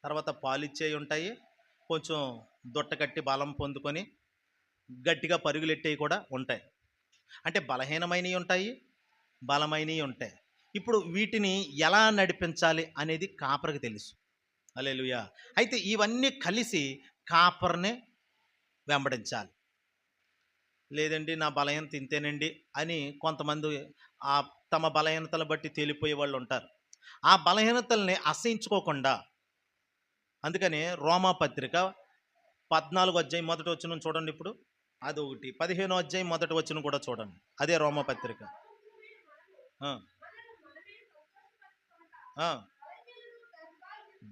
తర్వాత పాలిచ్చేవి ఉంటాయి, కొంచెం దొట్ట కట్టి బలం పొందుకొని గట్టిగా పరుగులెట్టేవి కూడా ఉంటాయి. అంటే బలహీనమైనవి ఉంటాయి, బలమైనవి ఉంటాయి. ఇప్పుడు వీటిని ఎలా నడిపించాలి అనేది కాపరికి తెలుసు. హల్లెలూయా. అయితే ఇవన్నీ కలిసి కాపర్ని వెంబడించాలి. లేదండి నా బలహీనత ఇంతేనండి అని కొంతమంది తమ బలహీనతలు బట్టి తేలిపోయే వాళ్ళు ఉంటారు. ఆ బలహీనతల్ని అసహించుకోకుండా, అందుకని రోమాపత్రిక 14వ అధ్యాయం 1వ వచనం చూడండి. ఇప్పుడు అదొకటి, 15వ అధ్యాయం 1వ వచనం కూడా చూడండి. అదే రోమాపత్రిక.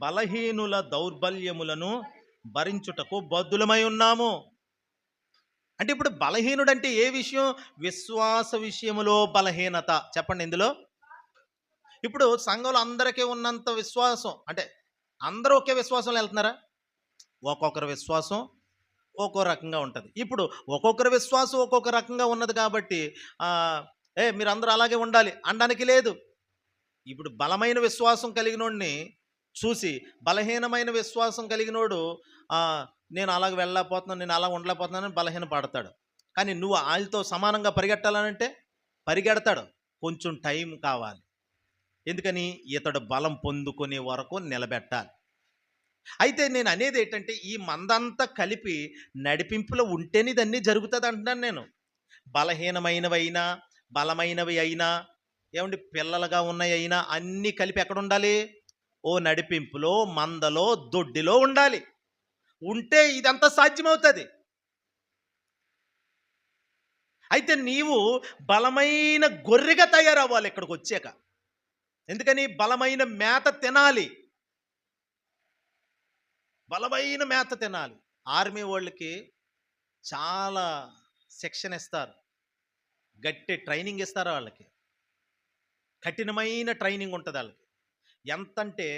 బలహీనుల దౌర్బల్యములను భరించుటకు బద్ధులమై ఉన్నాము. అంటే ఇప్పుడు బలహీనుడు అంటే ఏ విషయం? విశ్వాస విషయములో బలహీనత. చెప్పండి ఇందులో. ఇప్పుడు సంఘంలో అందరికీ ఉన్నంత విశ్వాసం, అంటే అందరూ ఒకే విశ్వాసంలో వెళ్తున్నారా? ఒక్కొక్కరు విశ్వాసం ఒక్కో రకంగా ఉంటుంది. ఇప్పుడు ఒక్కొక్కరి విశ్వాసం ఒక్కొక్క రకంగా ఉన్నది కాబట్టి మీరందరూ అలాగే ఉండాలి అనడానికి లేదు. ఇప్పుడు బలమైన విశ్వాసం కలిగినోడిని చూసి, బలహీనమైన విశ్వాసం కలిగినోడు నేను అలాగ వెళ్ళలేకపోతున్నాను, నేను అలా ఉండలేకపోతున్నానని బలహీన పడతాడు. కానీ నువ్వు ఆళ్ళతో సమానంగా పరిగెట్టాలనంటే పరిగెడతాడు. కొంచెం టైం కావాలి. ఎందుకని? ఇతడు బలం పొందుకునే వరకు నిలబెట్టాలి. అయితే నేను అనేది ఏంటంటే, ఈ మందంతా కలిపి నడిపింపులో ఉంటేనే ఇదన్నీ జరుగుతుంది అంటున్నాను నేను. బలహీనమైనవైనా, బలమైనవి అయినా, ఏమండి పిల్లలుగా ఉన్నయి అయినా అన్నీ కలిపి ఎక్కడ ఉండాలి? ఓ నడిపింపులో, మందలో, దొడ్డిలో ఉండాలి. ఉంటే ఇదంతా సాధ్యమవుతుంది. అయితే నీవు బలమైన గొర్రెగా తయారవ్వాలి ఇక్కడికి వచ్చాక. ఎందుకని? బలమైన మేత తినాలి. బలమైన మేత తినాలి. ఆర్మీ వాళ్ళకి చాలా శిక్షణ ఇస్తారు. గట్టి ట్రైనింగ్ ఇస్తారు వాళ్ళకి. కఠినమైన ట్రైనింగ్ ఉంటుంది వాళ్ళకి. ఎంతంటే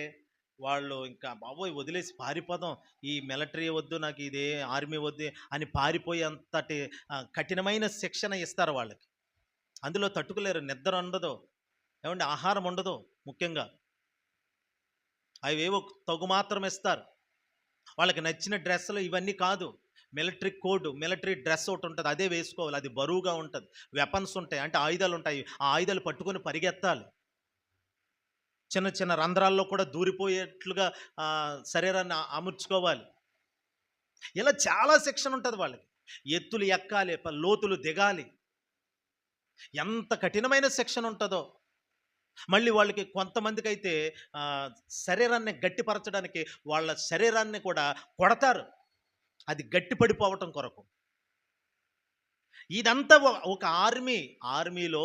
వాళ్ళు ఇంకా బాబోయ్ వదిలేసి పారిపోదాం, ఈ మిలిటరీ వద్దు, నాకు ఇదే ఆర్మీ వద్దు అని పారిపోయేంతటి కఠినమైన శిక్షణ ఇస్తారు వాళ్ళకి. అందులో తట్టుకోలేరు. నిద్ర ఉండదు, ఏమంటే ఆహారం ఉండదు. ముఖ్యంగా అవేవో తగు మాత్రం ఇస్తారు. వాళ్ళకి నచ్చిన డ్రెస్సులు ఇవన్నీ కాదు. మిలిటరీ కోడ్, మిలిటరీ డ్రెస్ ఒకటి ఉంటుంది, అదే వేసుకోవాలి. అది బరువుగా ఉంటుంది. వెపన్స్ ఉంటాయి, అంటే ఆయుధాలు ఉంటాయి. ఆ ఆయుధాలు పట్టుకొని పరిగెత్తాలి. చిన్న చిన్న రంధ్రాల్లో కూడా దూరిపోయేట్లుగా శరీరాన్ని అమర్చుకోవాలి. ఇలా చాలా శిక్షణ ఉంటుంది వాళ్ళకి. ఎత్తులు ఎక్కాలి, లోతులు దిగాలి. ఎంత కఠినమైన శిక్షణ ఉంటుందో. మళ్ళీ వాళ్ళకి కొంతమందికైతే శరీరాన్ని గట్టిపరచడానికి వాళ్ళ శరీరాన్ని కూడా కొడతారు, అది గట్టి పడిపోవటం కొరకు. ఇదంతా ఒక ఆర్మీలో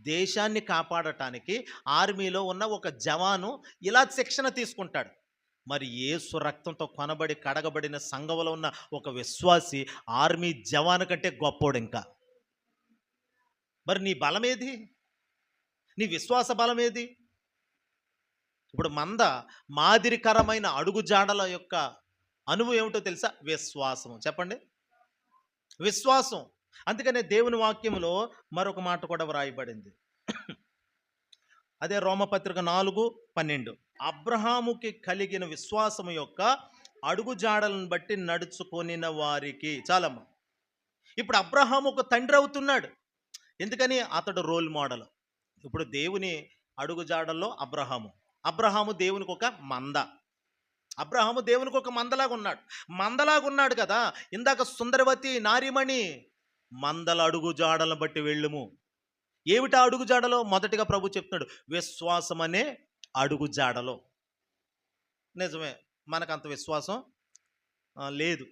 దేశాన్ని కాపాడటానికి ఆర్మీలో ఉన్న ఒక జవాను ఇలా శిక్షణ తీసుకుంటాడు. మరి యేసు రక్తంతో కొనబడి కడగబడిన సంఘంలో ఉన్న ఒక విశ్వాసి ఆర్మీ జవాను కంటే గొప్పోడు ఇంకా. మరి నీ బలమేది? నీ విశ్వాస బలమేది? ఇప్పుడు మాదిరికరమైన అడుగుజాడల యొక్క అనువు ఏమిటో తెలుసా? విశ్వాసం. చెప్పండి, విశ్వాసం. అందుకనే దేవుని వాక్యంలో మరొక మాట కూడా వ్రాయబడింది. అదే రోమపత్రిక 4:12. అబ్రహాముకి కలిగిన విశ్వాసము యొక్క అడుగుజాడలను బట్టి నడుచుకొనిన వారికి. చాలమ్మా. ఇప్పుడు అబ్రహాము ఒక తండ్రి అవుతున్నాడు. ఎందుకని? అతడు రోల్ మోడల్. ఇప్పుడు దేవుని అడుగుజాడల్లో అబ్రహాము దేవునికి ఒక మంద. అబ్రహాము దేవునికి ఒక మందలాగా ఉన్నాడు కదా. ఇందాక సుందరవతి నారిమణి మందల అడుగుజాడలను బట్టి వెళ్ళుము. ఏమిటా అడుగుజాడలో? మొదటిగా ప్రభు చెప్తున్నాడు, విశ్వాసం అనే అడుగుజాడలో. నిజమే, మనకంత విశ్వాసం లేదు.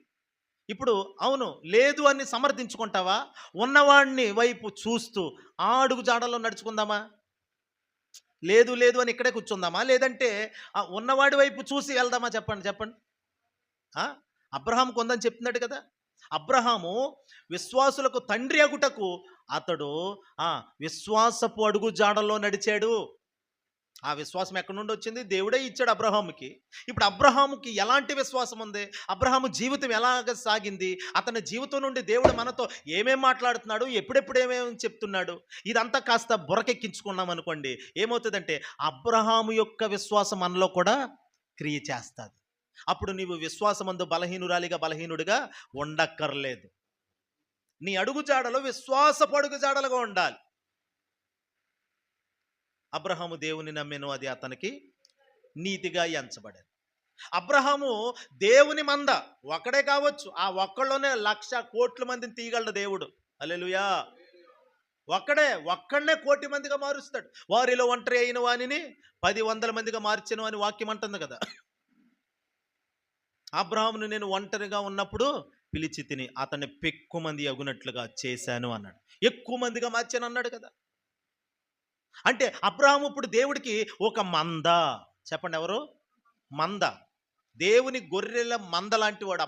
ఇప్పుడు అవును, లేదు అని సమర్థించుకుంటావా? ఉన్నవాడిని వైపు చూస్తూ ఆ అడుగుజాడలో నడుచుకుందామా? లేదు లేదు అని ఇక్కడే కూర్చుందామా? లేదంటే ఉన్నవాడి వైపు చూసి వెళ్దామా? చెప్పండి. అబ్రహాముకు ఉందని చెప్తున్నాడు కదా. అబ్రహాము విశ్వాసులకు తండ్రి అగుటకు అతడు విశ్వాసపు అడుగు జాడల్లో నడిచాడు. ఆ విశ్వాసం ఎక్కడి నుండి వచ్చింది? దేవుడే ఇచ్చాడు అబ్రహాముకి. ఇప్పుడు అబ్రహాముకి ఎలాంటి విశ్వాసం ఉంది? అబ్రహాము జీవితం ఎలాగ సాగింది? అతని జీవితం నుండి దేవుడు మనతో ఏమేం మాట్లాడుతున్నాడు, ఎప్పుడెప్పుడు ఏమేమి చెప్తున్నాడు, ఇదంతా కాస్త బురకెక్కించుకున్నాం అనుకోండి, ఏమవుతుందంటే అబ్రహాము యొక్క విశ్వాసం మనలో కూడా క్రియ చేస్తుంది. అప్పుడు నీవు విశ్వాసమందు బలహీనుడిగా ఉండక్కర్లేదు. నీ అడుగుజాడలో విశ్వాసపు అడుగుజాడలుగా ఉండాలి. అబ్రహాము దేవుని నమ్మెను, అది అతనికి నీతిగా ఎంచబడేది. అబ్రహాము దేవుని మంద ఒక్కడే కావచ్చు, ఆ ఒక్కళ్ళలోనే 1,00,000 కోట్ల మందిని తీయగలడు దేవుడు. హల్లెలూయా. ఒక్కడనే కోటి మందిగా మారుస్తాడు. వారిలో ఒంటరి అయిన వానిని 10,000 మందిగా మార్చెను అని వాక్యం అంటుంది కదా. అబ్రహామును నేను ఒంటరిగా ఉన్నప్పుడు పిలిచి తిని అతన్ని పెక్కు మంది అగునట్లుగా చేశాను అన్నాడు. ఎక్కువ మందిగా మార్చాను అన్నాడు కదా. అంటే అబ్రహాము ఇప్పుడు దేవుడికి ఒక మంద. చెప్పండి, ఎవరు? మంద. దేవుని గొర్రెల మంద లాంటి వాడు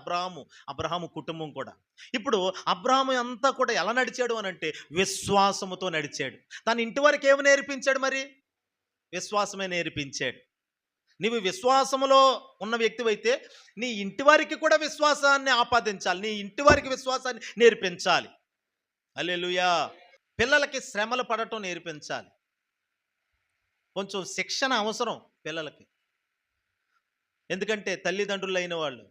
అబ్రహాము కుటుంబం కూడా. ఇప్పుడు అబ్రహాము అంతా కూడా ఎలా నడిచాడు అని అంటే విశ్వాసముతో నడిచాడు. తన ఇంటి వరకు ఏమి నేర్పించాడు? మరి విశ్వాసమే నేర్పించాడు. నీవు విశ్వాసములో ఉన్న వ్యక్తివైతే నీ ఇంటి వారికి కూడా విశ్వాసాన్ని ఆపాదించాలి, నీ ఇంటి వారికి విశ్వాసాన్ని నేర్పించాలి. హల్లెలూయా. పిల్లలకి శ్రమలు పడటం నేర్పించాలి. కొంచెం శిక్షణ అవసరం పిల్లలకి. ఎందుకంటే తల్లిదండ్రులు అయిన వాళ్ళు,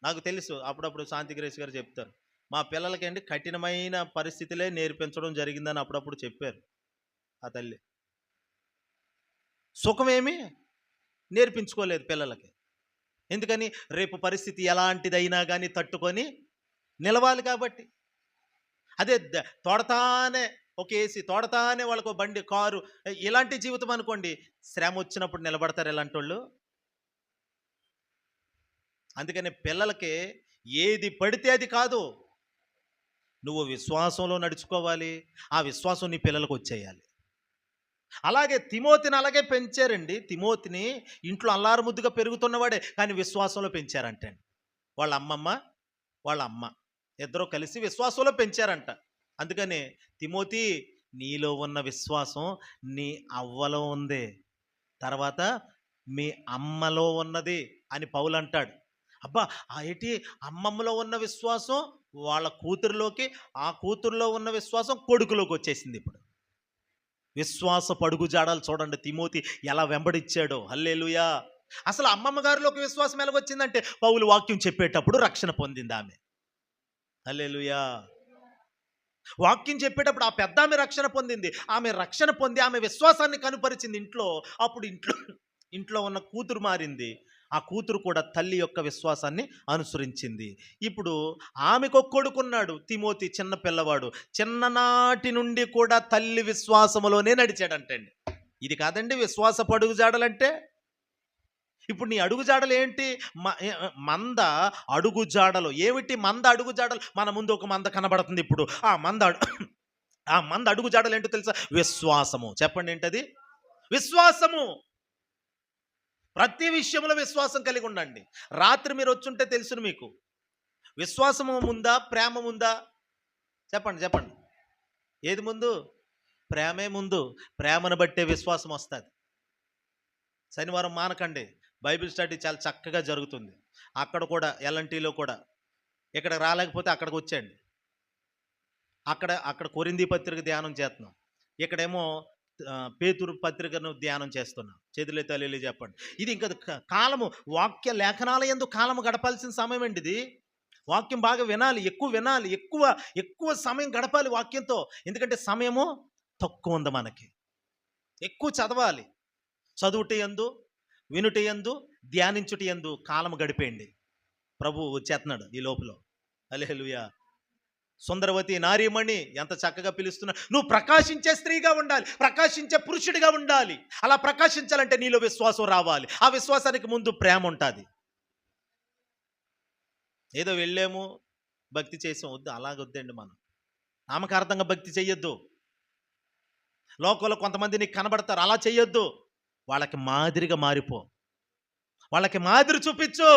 నాకు తెలుసు, అప్పుడప్పుడు శాంతి గ్రేస్ గారు చెప్తారు, మా పిల్లలకి అండి కఠినమైన పరిస్థితులే నేర్పించడం జరిగిందని అప్పుడప్పుడు చెప్పారు ఆ తల్లి. సుఖమేమి నేర్పించుకోలేదు పిల్లలకి. ఎందుకని? రేపు పరిస్థితి ఎలాంటిదైనా కానీ తట్టుకొని నిలవాలి కాబట్టి. అదే తోడతానే ఒక ఏసీ, తోడతానే వాళ్ళకు బండి, కారు, ఇలాంటి జీవితం అనుకోండి, శ్రమ వచ్చినప్పుడు నిలబడతారు ఇలాంటి వాళ్ళు. అందుకని పిల్లలకి ఏది పడితే అది కాదు, నువ్వు విశ్వాసంలో నడుచుకోవాలి, ఆ విశ్వాసం నీ పిల్లలకు వచ్చేయాలి. అలాగే తిమోతిని అలాగే పెంచారండి. తిమోతిని ఇంట్లో అల్లారు ముద్దుగా పెరుగుతున్నవాడే, కానీ విశ్వాసంలో పెంచారంటే వాళ్ళ అమ్మమ్మ వాళ్ళ అమ్మ ఇద్దరూ కలిసి విశ్వాసంలో పెంచారంట. అందుకని తిమోతి, నీలో ఉన్న విశ్వాసం నీ అవ్వలో ఉంది, తర్వాత మీ అమ్మలో ఉన్నది అని పౌలు అంటాడు. అబ్బా, ఏంటి అమ్మమ్మలో ఉన్న విశ్వాసం వాళ్ళ కూతురులోకి, ఆ కూతురులో ఉన్న విశ్వాసం కొడుకులోకి వచ్చేసింది. ఇప్పుడు విశ్వాస పడుగు జాడాలు చూడండి తిమోతి ఎలా వెంబడిచ్చాడో. హల్లెలూయా. అసలు అమ్మమ్మ గారిలోకి విశ్వాసం ఎలాగొచ్చిందంటే పౌలు వాక్యం చెప్పేటప్పుడు రక్షణ పొందింది ఆమె. హల్లెలూయా. వాక్యం చెప్పేటప్పుడు ఆ పెద్ద ఆమె రక్షణ పొందింది. ఆమె రక్షణ పొంది ఆమె విశ్వాసాన్ని కనుపరిచింది ఇంట్లో. అప్పుడు ఇంట్లో ఉన్న కూతురు మారింది. ఆ కూతురు కూడా తల్లి యొక్క విశ్వాసాన్ని అనుసరించింది. ఇప్పుడు ఆమెకు ఒక కొడుకున్నాడు తిమోతి, చిన్న పిల్లవాడు. చిన్ననాటి నుండి కూడా తల్లి విశ్వాసములోనే నడిచాడంటండి. ఇది కాదండి విశ్వాస అడుగుజాడలంటే. ఇప్పుడు నీ అడుగుజాడలు ఏంటి? మంద అడుగుజాడలు ఏమిటి? మంద అడుగుజాడలు. మన ముందు ఒక మంద కనబడుతుంది. ఇప్పుడు ఆ మంద అడుగుజాడలు ఏంటో తెలుసా? విశ్వాసము. చెప్పండి, ఏంటది? విశ్వాసము. ప్రతి విషయంలో విశ్వాసం కలిగి ఉండండి. రాత్రి మీరు వచ్చుంటే తెలుసును మీకు, విశ్వాసము ముందా ప్రేమ ముందా? చెప్పండి. ఏది ముందు? ప్రేమే ముందు. ప్రేమను బట్టే విశ్వాసం వస్తుంది. శనివారం మానకండి, బైబిల్ స్టడీ చాలా చక్కగా జరుగుతుంది. అక్కడ కూడా ఎల్ఎన్టీలో కూడా. ఇక్కడ రాలేకపోతే అక్కడికి వచ్చేయండి. అక్కడ కొరింథీ పత్రిక ధ్యానం చేస్తున్నాం, ఇక్కడేమో పేతురు పత్రికను ధ్యానం చేస్తున్నాం. చేతులే తల్లి చెప్పండి. ఇది ఇంకా కాలము, వాక్య లేఖనాల యందు కాలము గడపాల్సిన సమయం అండి ఇది. వాక్యం బాగా వినాలి, ఎక్కువ సమయం గడపాలి వాక్యంతో. ఎందుకంటే సమయము తక్కువ ఉంది మనకి. ఎక్కువ చదవాలి. చదువుట యందు, వినుట యందు, ధ్యానించుట యందు కాలము గడిపేయండి. ప్రభు వచ్చేస్తున్నాడు ఈ లోపల. హల్లెలూయా. సుందరవతి నారీమణి ఎంత చక్కగా పిలుస్తున్నా. నువ్వు ప్రకాశించే స్త్రీగా ఉండాలి, ప్రకాశించే పురుషుడిగా ఉండాలి. అలా ప్రకాశించాలంటే నీలో విశ్వాసం రావాలి. ఆ విశ్వాసానికి ముందు ప్రేమ ఉంటుంది. ఏదో వెళ్ళాము భక్తి చేసాం, వద్దు, అలాగొద్దండి. మనం నామకార్థంగా భక్తి చెయ్యొద్దు. లోకంలో కొంతమంది నీకు కనబడతారు, అలా చెయ్యొద్దు. వాళ్ళకి మాదిరిగా మారిపో, వాళ్ళకి మాదిరి చూపించు.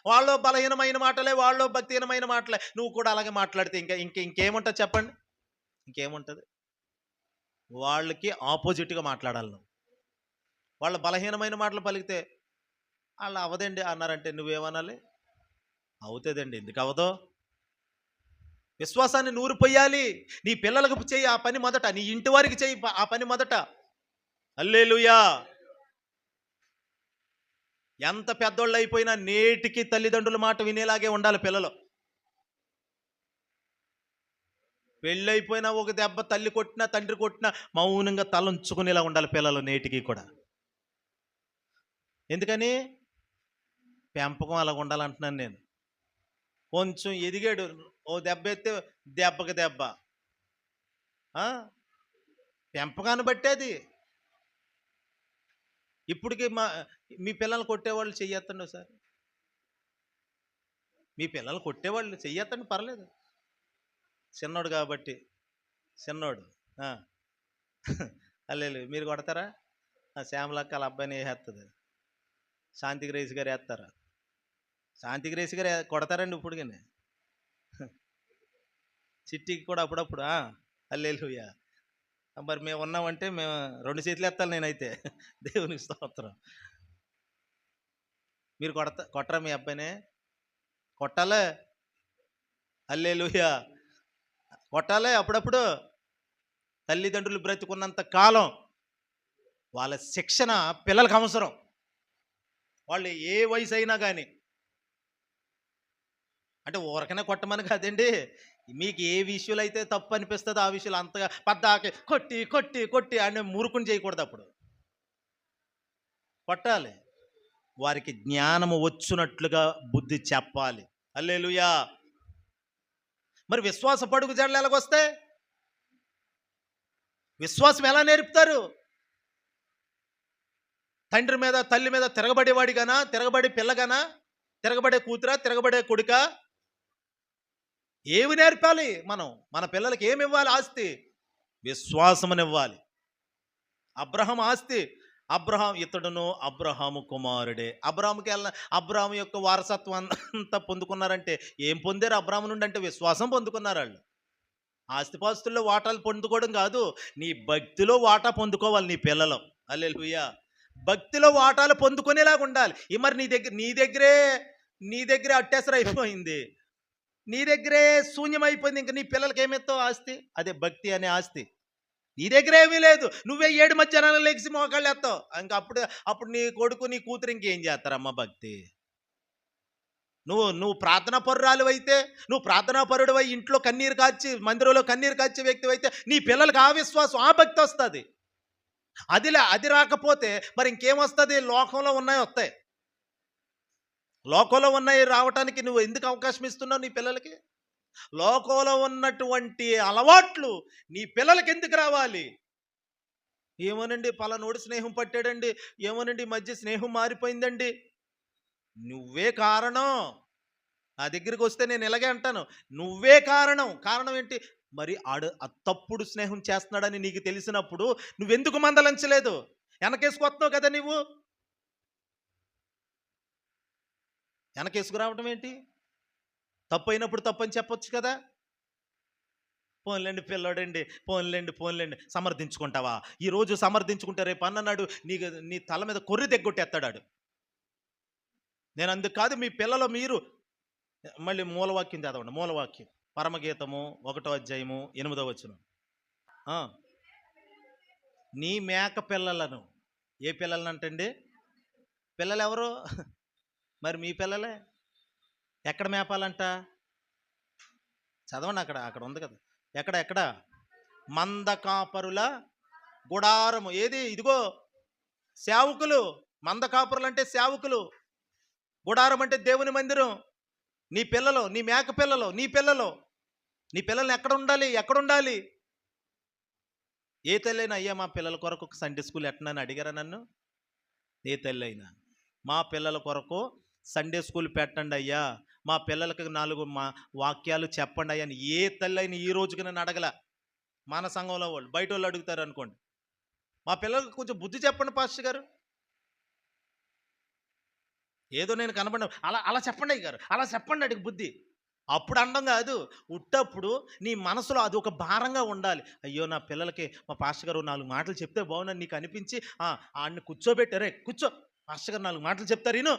వాళ్ళు బలహీనమైన మాటలే, వాళ్ళు భక్తిహీనమైన మాటలే, నువ్వు కూడా అలాగే మాట్లాడితే ఇంకేముంటుంది చెప్పండి? ఇంకేముంటుంది? వాళ్ళకి ఆపోజిట్గా మాట్లాడాలి నువ్వు. వాళ్ళు బలహీనమైన మాటలు పలికితే వాళ్ళు అవదండి అన్నారంటే నువ్వేమనాలి? అవుతుందండి. ఎందుకు అవదో? విశ్వాసాన్ని నూరు పొయ్యాలి. నీ పిల్లలకు చెయ్యి ఆ పని మొదట, నీ ఇంటి వారికి చెయ్యి ఆ పని మొదట. హల్లెలూయా. ఎంత పెద్దోళ్ళు అయిపోయినా నేటికి తల్లిదండ్రుల మాట వినేలాగే ఉండాలి పిల్లలు. పెళ్ళైపోయినా ఒక దెబ్బ తల్లి కొట్టినా తండ్రి కొట్టినా మౌనంగా తలంచుకునేలా ఉండాలి పిల్లలు నేటికి కూడా. ఎందుకని? పెంపకం అలా ఉండాలంటున్నాను నేను. కొంచెం ఎదిగాడు, ఓ దెబ్బ ఎత్తే దెబ్బకి దెబ్బ. పెంపకాన్ని బట్టేది. ఇప్పటికి మీ పిల్లలు కొట్టేవాళ్ళు చెయ్యొత్తండి ఒకసారి. మీ పిల్లలు కొట్టేవాళ్ళు చెయ్యొత్తండి, పర్లేదు. చిన్నోడు కాబట్టి, చిన్నోడు. అల్లెలు మీరు కొడతారా? శ్యామలక్క వాళ్ళ అబ్బాయిని వేసేస్తుంది. శాంతి గ్రేస్ గారు వేస్తారా? శాంతి గ్రేస్ గారు కొడతారండి ఇప్పటికి. చిట్టికి కూడా అప్పుడప్పుడు హల్లెలూయా. మరి మేము ఉన్నామంటే మేము 2 చేతులు ఎత్తాలి నేనైతే. దేవునికి స్తోత్రం. మీరు కొట్టరా మీ అబ్బాయినే? కొట్టాలే. హల్లెలూయా. కొట్టాలే అప్పుడప్పుడు. తల్లిదండ్రులు బ్రతికున్నంత కాలం వాళ్ళ శిక్షణ పిల్లలకు అవసరం. వాళ్ళు ఏ వయసు అయినా కానీ. అంటే ఊరకనే కొట్టమని కాదండి. మీకు ఏ విషయంలో అయితే తప్పు అనిపిస్తుందో ఆ విషయంలో అంతగా పద్దాకే కొట్టి కొట్టి కొట్టి అని మురుకుని చేయకూడదు. అప్పుడు కొట్టాలి. వారికి జ్ఞానము వచ్చునట్లుగా బుద్ధి చెప్పాలి. హల్లెలూయా. మరి విశ్వాస పడుగు జాడలు ఎలాగొస్తాయి? విశ్వాసం ఎలా నేర్పుతారు? తండ్రి మీద తల్లి మీద తిరగబడేవాడిగానా, తిరగబడే పిల్లగానా, తిరగబడే కూతురా, తిరగబడే కొడుకా? ఏమి నేర్పాలి మనం? మన పిల్లలకి ఏమి ఇవ్వాలి? ఆస్తి విశ్వాసమునివ్వాలి. అబ్రహాం ఆస్తి, ఇతడును అబ్రహాము కుమారుడే. అబ్రహాము యొక్క వారసత్వం అంతా పొందుకున్నారంటే ఏం పొందారు అబ్రహాము నుండి? అంటే విశ్వాసం పొందుకున్నారు వాళ్ళు. ఆస్తిపాస్తుల్లో వాటాలు పొందుకోవడం కాదు, నీ భక్తిలో వాటా పొందుకోవాలి నీ పిల్లలు. హల్లెలూయా. భక్తిలో వాటాలు పొందుకునేలాగా ఉండాలి. మరి నీ దగ్గరే అట్టేసర అయిపోయింది, నీ దగ్గరే శూన్యమైపోయింది. ఇంక నీ పిల్లలకి ఏమెత్తావు ఆస్తి? అదే భక్తి అనే ఆస్తి. నీ దగ్గర ఏమీ లేదు, నువ్వే 7 మధ్యాహ్నాలు లెగిసి మోకాళ్ళు ఎత్తావు. ఇంకా అప్పుడు నీ కొడుకు నీ కూతురు ఇంకేం చేస్తారమ్మా భక్తి? నువ్వు ప్రార్థనా పరురాలు అయితే, నువ్వు ప్రార్థనా పరుడు అయి ఇంట్లో కన్నీరు కార్చి, మందిరంలో కన్నీరు కార్చే వ్యక్తి అయితే నీ పిల్లలకి ఆ విశ్వాసం, ఆ భక్తి వస్తుంది. అది రాకపోతే మరి ఇంకేమొస్తుంది? లోకంలో ఉన్నాయి వస్తాయి. లోకంలో ఉన్నాయి రావటానికి నువ్వు ఎందుకు అవకాశం ఇస్తున్నావు నీ పిల్లలకి? లోకంలో ఉన్నటువంటి అలవాట్లు నీ పిల్లలకి ఎందుకు రావాలి? ఏమోనండి పలానోడు స్నేహం పట్టాడండి, ఏమోనండి ఈ మధ్య స్నేహం మారిపోయిందండి. నువ్వే కారణం. నా దగ్గరికి వస్తే నేను ఇలాగే అంటాను, నువ్వే కారణం. కారణం ఏంటి? మరి తప్పుడు స్నేహం చేస్తున్నాడని నీకు తెలిసినప్పుడు నువ్వెందుకు మందలించలేదు? వెనకేసుకొస్తున్నావు కదా నువ్వు. వెనకేసుకురావటం ఏంటి? తప్పు అయినప్పుడు తప్పని చెప్పొచ్చు కదా. పోన్లేండి పిల్లోడండి, పోన్లేండి సమర్థించుకుంటావా? ఈరోజు సమర్థించుకుంటే రేపు అన్ననాడు నీ తల మీద కొర్రి తెగ్గొట్టేస్తాడు. నేను అందుకు కాదు, మీ పిల్లలు మీరు మళ్ళీ మూలవాక్యం చదవండి. మూలవాక్యం పరమగీతము 1వ అధ్యాయము 8వ వచనం. నీ మేక పిల్లలను, ఏ పిల్లలను అంటండి? పిల్లలు ఎవరు? మరి మీ పిల్లలే. ఎక్కడ మేపాలంట? చదవండి, అక్కడ ఉంది కదా. ఎక్కడ? మంద కాపరుల గుడారము. ఏది? ఇదిగో సేవకులు. మంద కాపరులు అంటే సేవకులు, గుడారం అంటే దేవుని మందిరం. నీ పిల్లలు, నీ మేక పిల్లలు, నీ పిల్లల్ని ఎక్కడుండాలి? ఏ తల్లైనా అయ్యా మా పిల్లల కొరకు సండే స్కూల్ ఎట్టనని అడిగారా నన్ను? ఏ తల్లైనా మా పిల్లల కొరకు సండే స్కూల్ పెట్టండి అయ్యా, మా పిల్లలకి 4 వాక్యాలు చెప్పండి అయ్యా అని ఏ తల్లైనా ఈ రోజుకి నన్ను అడగల. మన సంఘంలో వాళ్ళు, బయట వాళ్ళు అడుగుతారు అనుకోండి, మా పిల్లలకు కొంచెం బుద్ధి చెప్పండి పాస్టర్ గారు. ఏదో నేను కనబడిన అలా చెప్పండి అయ్య గారు, అలా చెప్పండి అడిగి బుద్ధి. అప్పుడు అనడం కాదు, ఉట్టప్పుడు నీ మనసులో అది ఒక భారంగా ఉండాలి. అయ్యో నా పిల్లలకి మా పాస్టర్ గారు 4 మాటలు చెప్తే బాగున్నాను నీకు అనిపించి ఆడిని కూర్చోబెట్టారే, కూర్చో పాస్టర్ గారు 4 మాటలు చెప్తారు ఈను,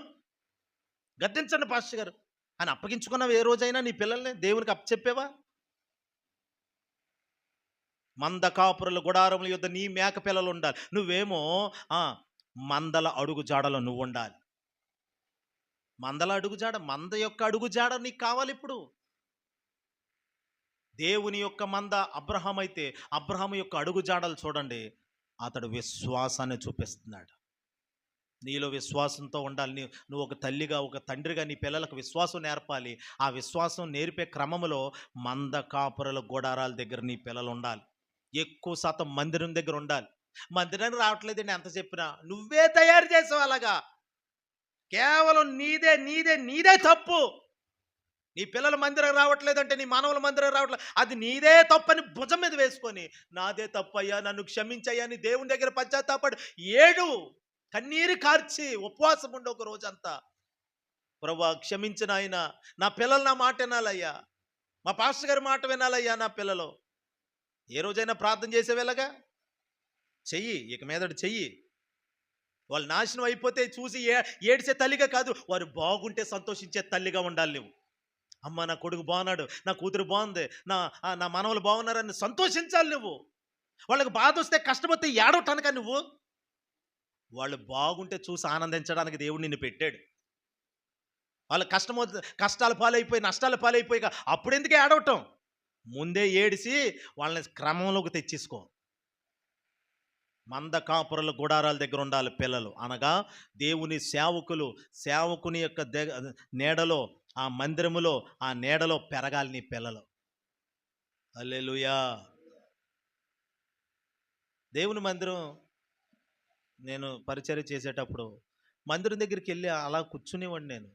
గద్దించండి పాస్టర్ గారు అని అప్పగించుకున్నావు. ఏ రోజైనా నీ పిల్లల్ని దేవునికి అప్పచెప్పావా? మంద కాపురుల గుడారముల యొద్ద నీ మేక పిల్లలు ఉండాలి, నువ్వేమో మందల అడుగు జాడలో నువ్వు ఉండాలి. మంద యొక్క అడుగు జాడ నీకు కావాలి. ఇప్పుడు దేవుని యొక్క మంద అబ్రహాం అయితే, అబ్రహాము యొక్క అడుగు జాడలు చూడండి, అతడు విశ్వాసాన్ని చూపిస్తున్నాడు. నీలో విశ్వాసంతో ఉండాలి. నువ్వు ఒక తల్లిగా, ఒక తండ్రిగా నీ పిల్లలకు విశ్వాసం నేర్పాలి. ఆ విశ్వాసం నేర్పే క్రమంలో మంద కాపురల గుడారాల దగ్గర నీ పిల్లలు ఉండాలి. ఎక్కువ శాతం మందిరం దగ్గర ఉండాలి. మందిరానికి రావట్లేదండి ఎంత చెప్పినా, నువ్వే తయారు చేసావు అలాగా. కేవలం నీదే తప్పు. నీ పిల్లల మందిరం రావట్లేదంటే, నీ మానవుల మందిరం రావట్లేదు, అది నీదే తప్పని భుజం మీద వేసుకొని, నాదే తప్పయ్యా నన్ను క్షమించయ్యా అని దేవుని దగ్గర పశ్చాత్తాపడి ఏడు, కన్నీరు కార్చి ఉపవాసం ఉండి ఒక రోజంతా, ప్రభువా క్షమించిన ఆయన, నా పిల్లలు నా మాట వినాలయ్యా, మా పాస్టర్ గారి మాట వినాలయ్యా నా పిల్లలు. ఏ రోజైనా ప్రార్థన చేసేవేళగా చెయ్యి, ఇక మీదటి చెయ్యి. వాళ్ళు నాశనం అయిపోతే చూసి ఏడిసే తల్లిగా కాదు, వారు బాగుంటే సంతోషించే తల్లిగా ఉండాలి నువ్వు. అమ్మ నా కొడుకు బాగున్నాడు, నా కూతురు బాగుంది, నా మనవలు బాగున్నారని సంతోషించాలి నువ్వు. వాళ్ళకి బాధ వస్తే కష్టపడితే ఏడవటానికా నువ్వు? వాళ్ళు బాగుంటే చూసి ఆనందించడానికి దేవుడు నిన్ను పెట్టాడు. వాళ్ళ కష్టాల పాలైపోయి నష్టాల పాలైపోయి అప్పుడెందుకు ఏడవటం? ముందే ఏడిసి వాళ్ళని క్రమంలోకి తెచ్చేసుకో. మంద కాపురుల గుడారాల దగ్గర ఉండాలి పిల్లలు, అనగా దేవుని సేవకుని యొక్క నీడలో, ఆ మందిరములో, ఆ నీడలో పెరగాలి నీ పిల్లలు. హల్లెలూయా. దేవుని మందిరం నేను పరిచర్య చేసేటప్పుడు మందిరం దగ్గరికి వెళ్ళి అలా కూర్చునేవాడిని నేను.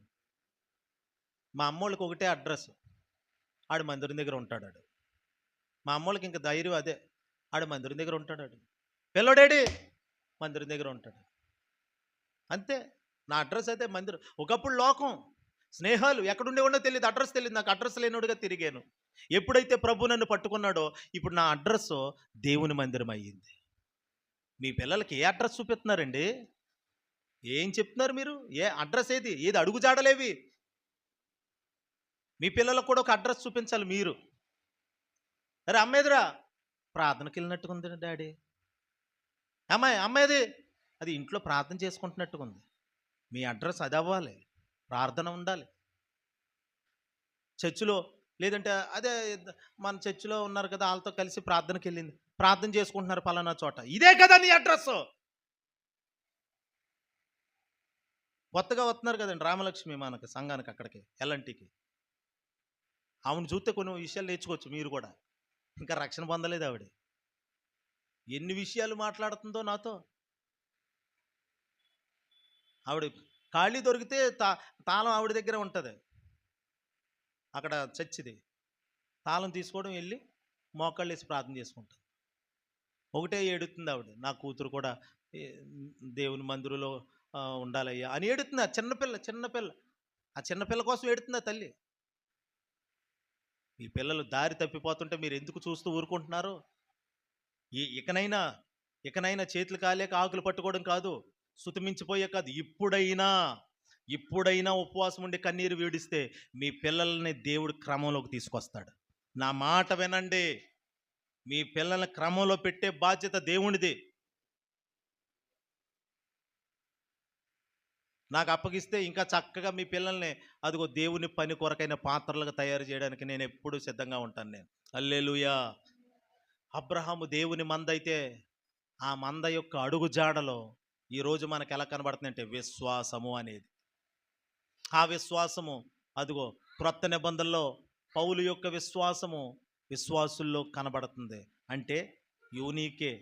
మా అమ్మోళ్ళకి ఒకటే అడ్రస్, ఆడు మందిరం దగ్గర ఉంటాడు. మా అమ్మోళ్ళకి ఇంకా ధైర్యం అదే, ఆడు మందిరం దగ్గర ఉంటాడు, పిల్లడేడి మందిరం దగ్గర ఉంటాడు, అంతే. నా అడ్రస్ అయితే మందిరం. ఒకప్పుడు లోకం స్నేహాలు ఎక్కడుండేవాడో తెలియదు, అడ్రస్ తెలియదు నాకు. అడ్రస్ లేనివాడుగా తిరిగాను. ఎప్పుడైతే ప్రభు నన్ను పట్టుకున్నాడో ఇప్పుడు నా అడ్రస్ దేవుని మందిరం అయ్యింది. మీ పిల్లలకి ఏ అడ్రస్ చూపిస్తున్నారండి? ఏం చెప్తున్నారు మీరు? ఏ అడ్రస్ ఏది అడుగుజాడలేవి? మీ పిల్లలకు కూడా ఒక అడ్రస్ చూపించాలి మీరు. అరే అమ్మేదిరా, ప్రార్థనకి వెళ్ళినట్టుగా ఉంది డాడీ. అమ్మాయిది అది ఇంట్లో ప్రార్థన చేసుకుంటున్నట్టుగా ఉంది. మీ అడ్రస్ అది అవ్వాలి, ప్రార్థన ఉండాలి. చర్చిలో లేదంటే అదే మన చర్చిలో ఉన్నారు కదా, వాళ్ళతో కలిసి ప్రార్థనకి వెళ్ళింది, ప్రార్థన చేసుకుంటున్నారు పలానా చోట, ఇదే కదా నీ అడ్రస్. కొత్తగా వస్తున్నారు కదండి రామలక్ష్మి మనకి సంఘానికి, అక్కడికి ఎల్ఎన్టీకి. ఆవిడ చూస్తే కొన్ని విషయాలు నేర్చుకోవచ్చు మీరు కూడా. ఇంకా రక్షణ పొందలేదు ఆవిడ. ఎన్ని విషయాలు మాట్లాడుతుందో నాతో. ఆవిడ ఖాళీ దొరికితే తాళం ఆవిడ దగ్గర ఉంటుంది, అక్కడ చర్చిది తాళం తీసుకోవడం, వెళ్ళి మోకాళ్ళు వేసి ప్రార్థన చేసుకుంటుంది. ఒకటే ఏడుతుంది ఆవిడ, నా కూతురు కూడా దేవుని మందిరంలో ఉండాలయ్యా అని ఏడుతుంది. ఆ చిన్నపిల్ల ఆ చిన్నపిల్ల కోసం ఏడుతుంది ఆ తల్లి. మీ పిల్లలు దారి తప్పిపోతుంటే మీరు ఎందుకు చూస్తూ ఊరుకుంటున్నారు? ఇకనైనా చేతులు కాలేక ఆకులు పట్టుకోవడం కాదు, సుతిమించిపోయే కాదు, ఇప్పుడైనా ఉపవాసం ఉండి కన్నీరు వీడిస్తే మీ పిల్లల్ని దేవుడు క్రమంలోకి తీసుకొస్తాడు. నా మాట వినండి, మీ పిల్లల్ని క్రమంలో పెట్టే బాధ్యత దేవునిది. నాకు అప్పగిస్తే ఇంకా చక్కగా మీ పిల్లల్ని అదిగో దేవుని పని కొరకైన పాత్రలుగా తయారు చేయడానికి నేను ఎప్పుడూ సిద్ధంగా ఉంటాను నేను. హల్లెలూయా. అబ్రహాము దేవుని మంద అయితే, ఆ మంద యొక్క అడుగు జాడలో ఈరోజు మనకు ఎలా కనబడుతుంది అంటే విశ్వాసము అనేది. ఆ విశ్వాసము అదిగో క్రొత్త నిబంధనలో పౌలు యొక్క విశ్వాసుల్లో కనబడుతుంది. అంటే యూనీకే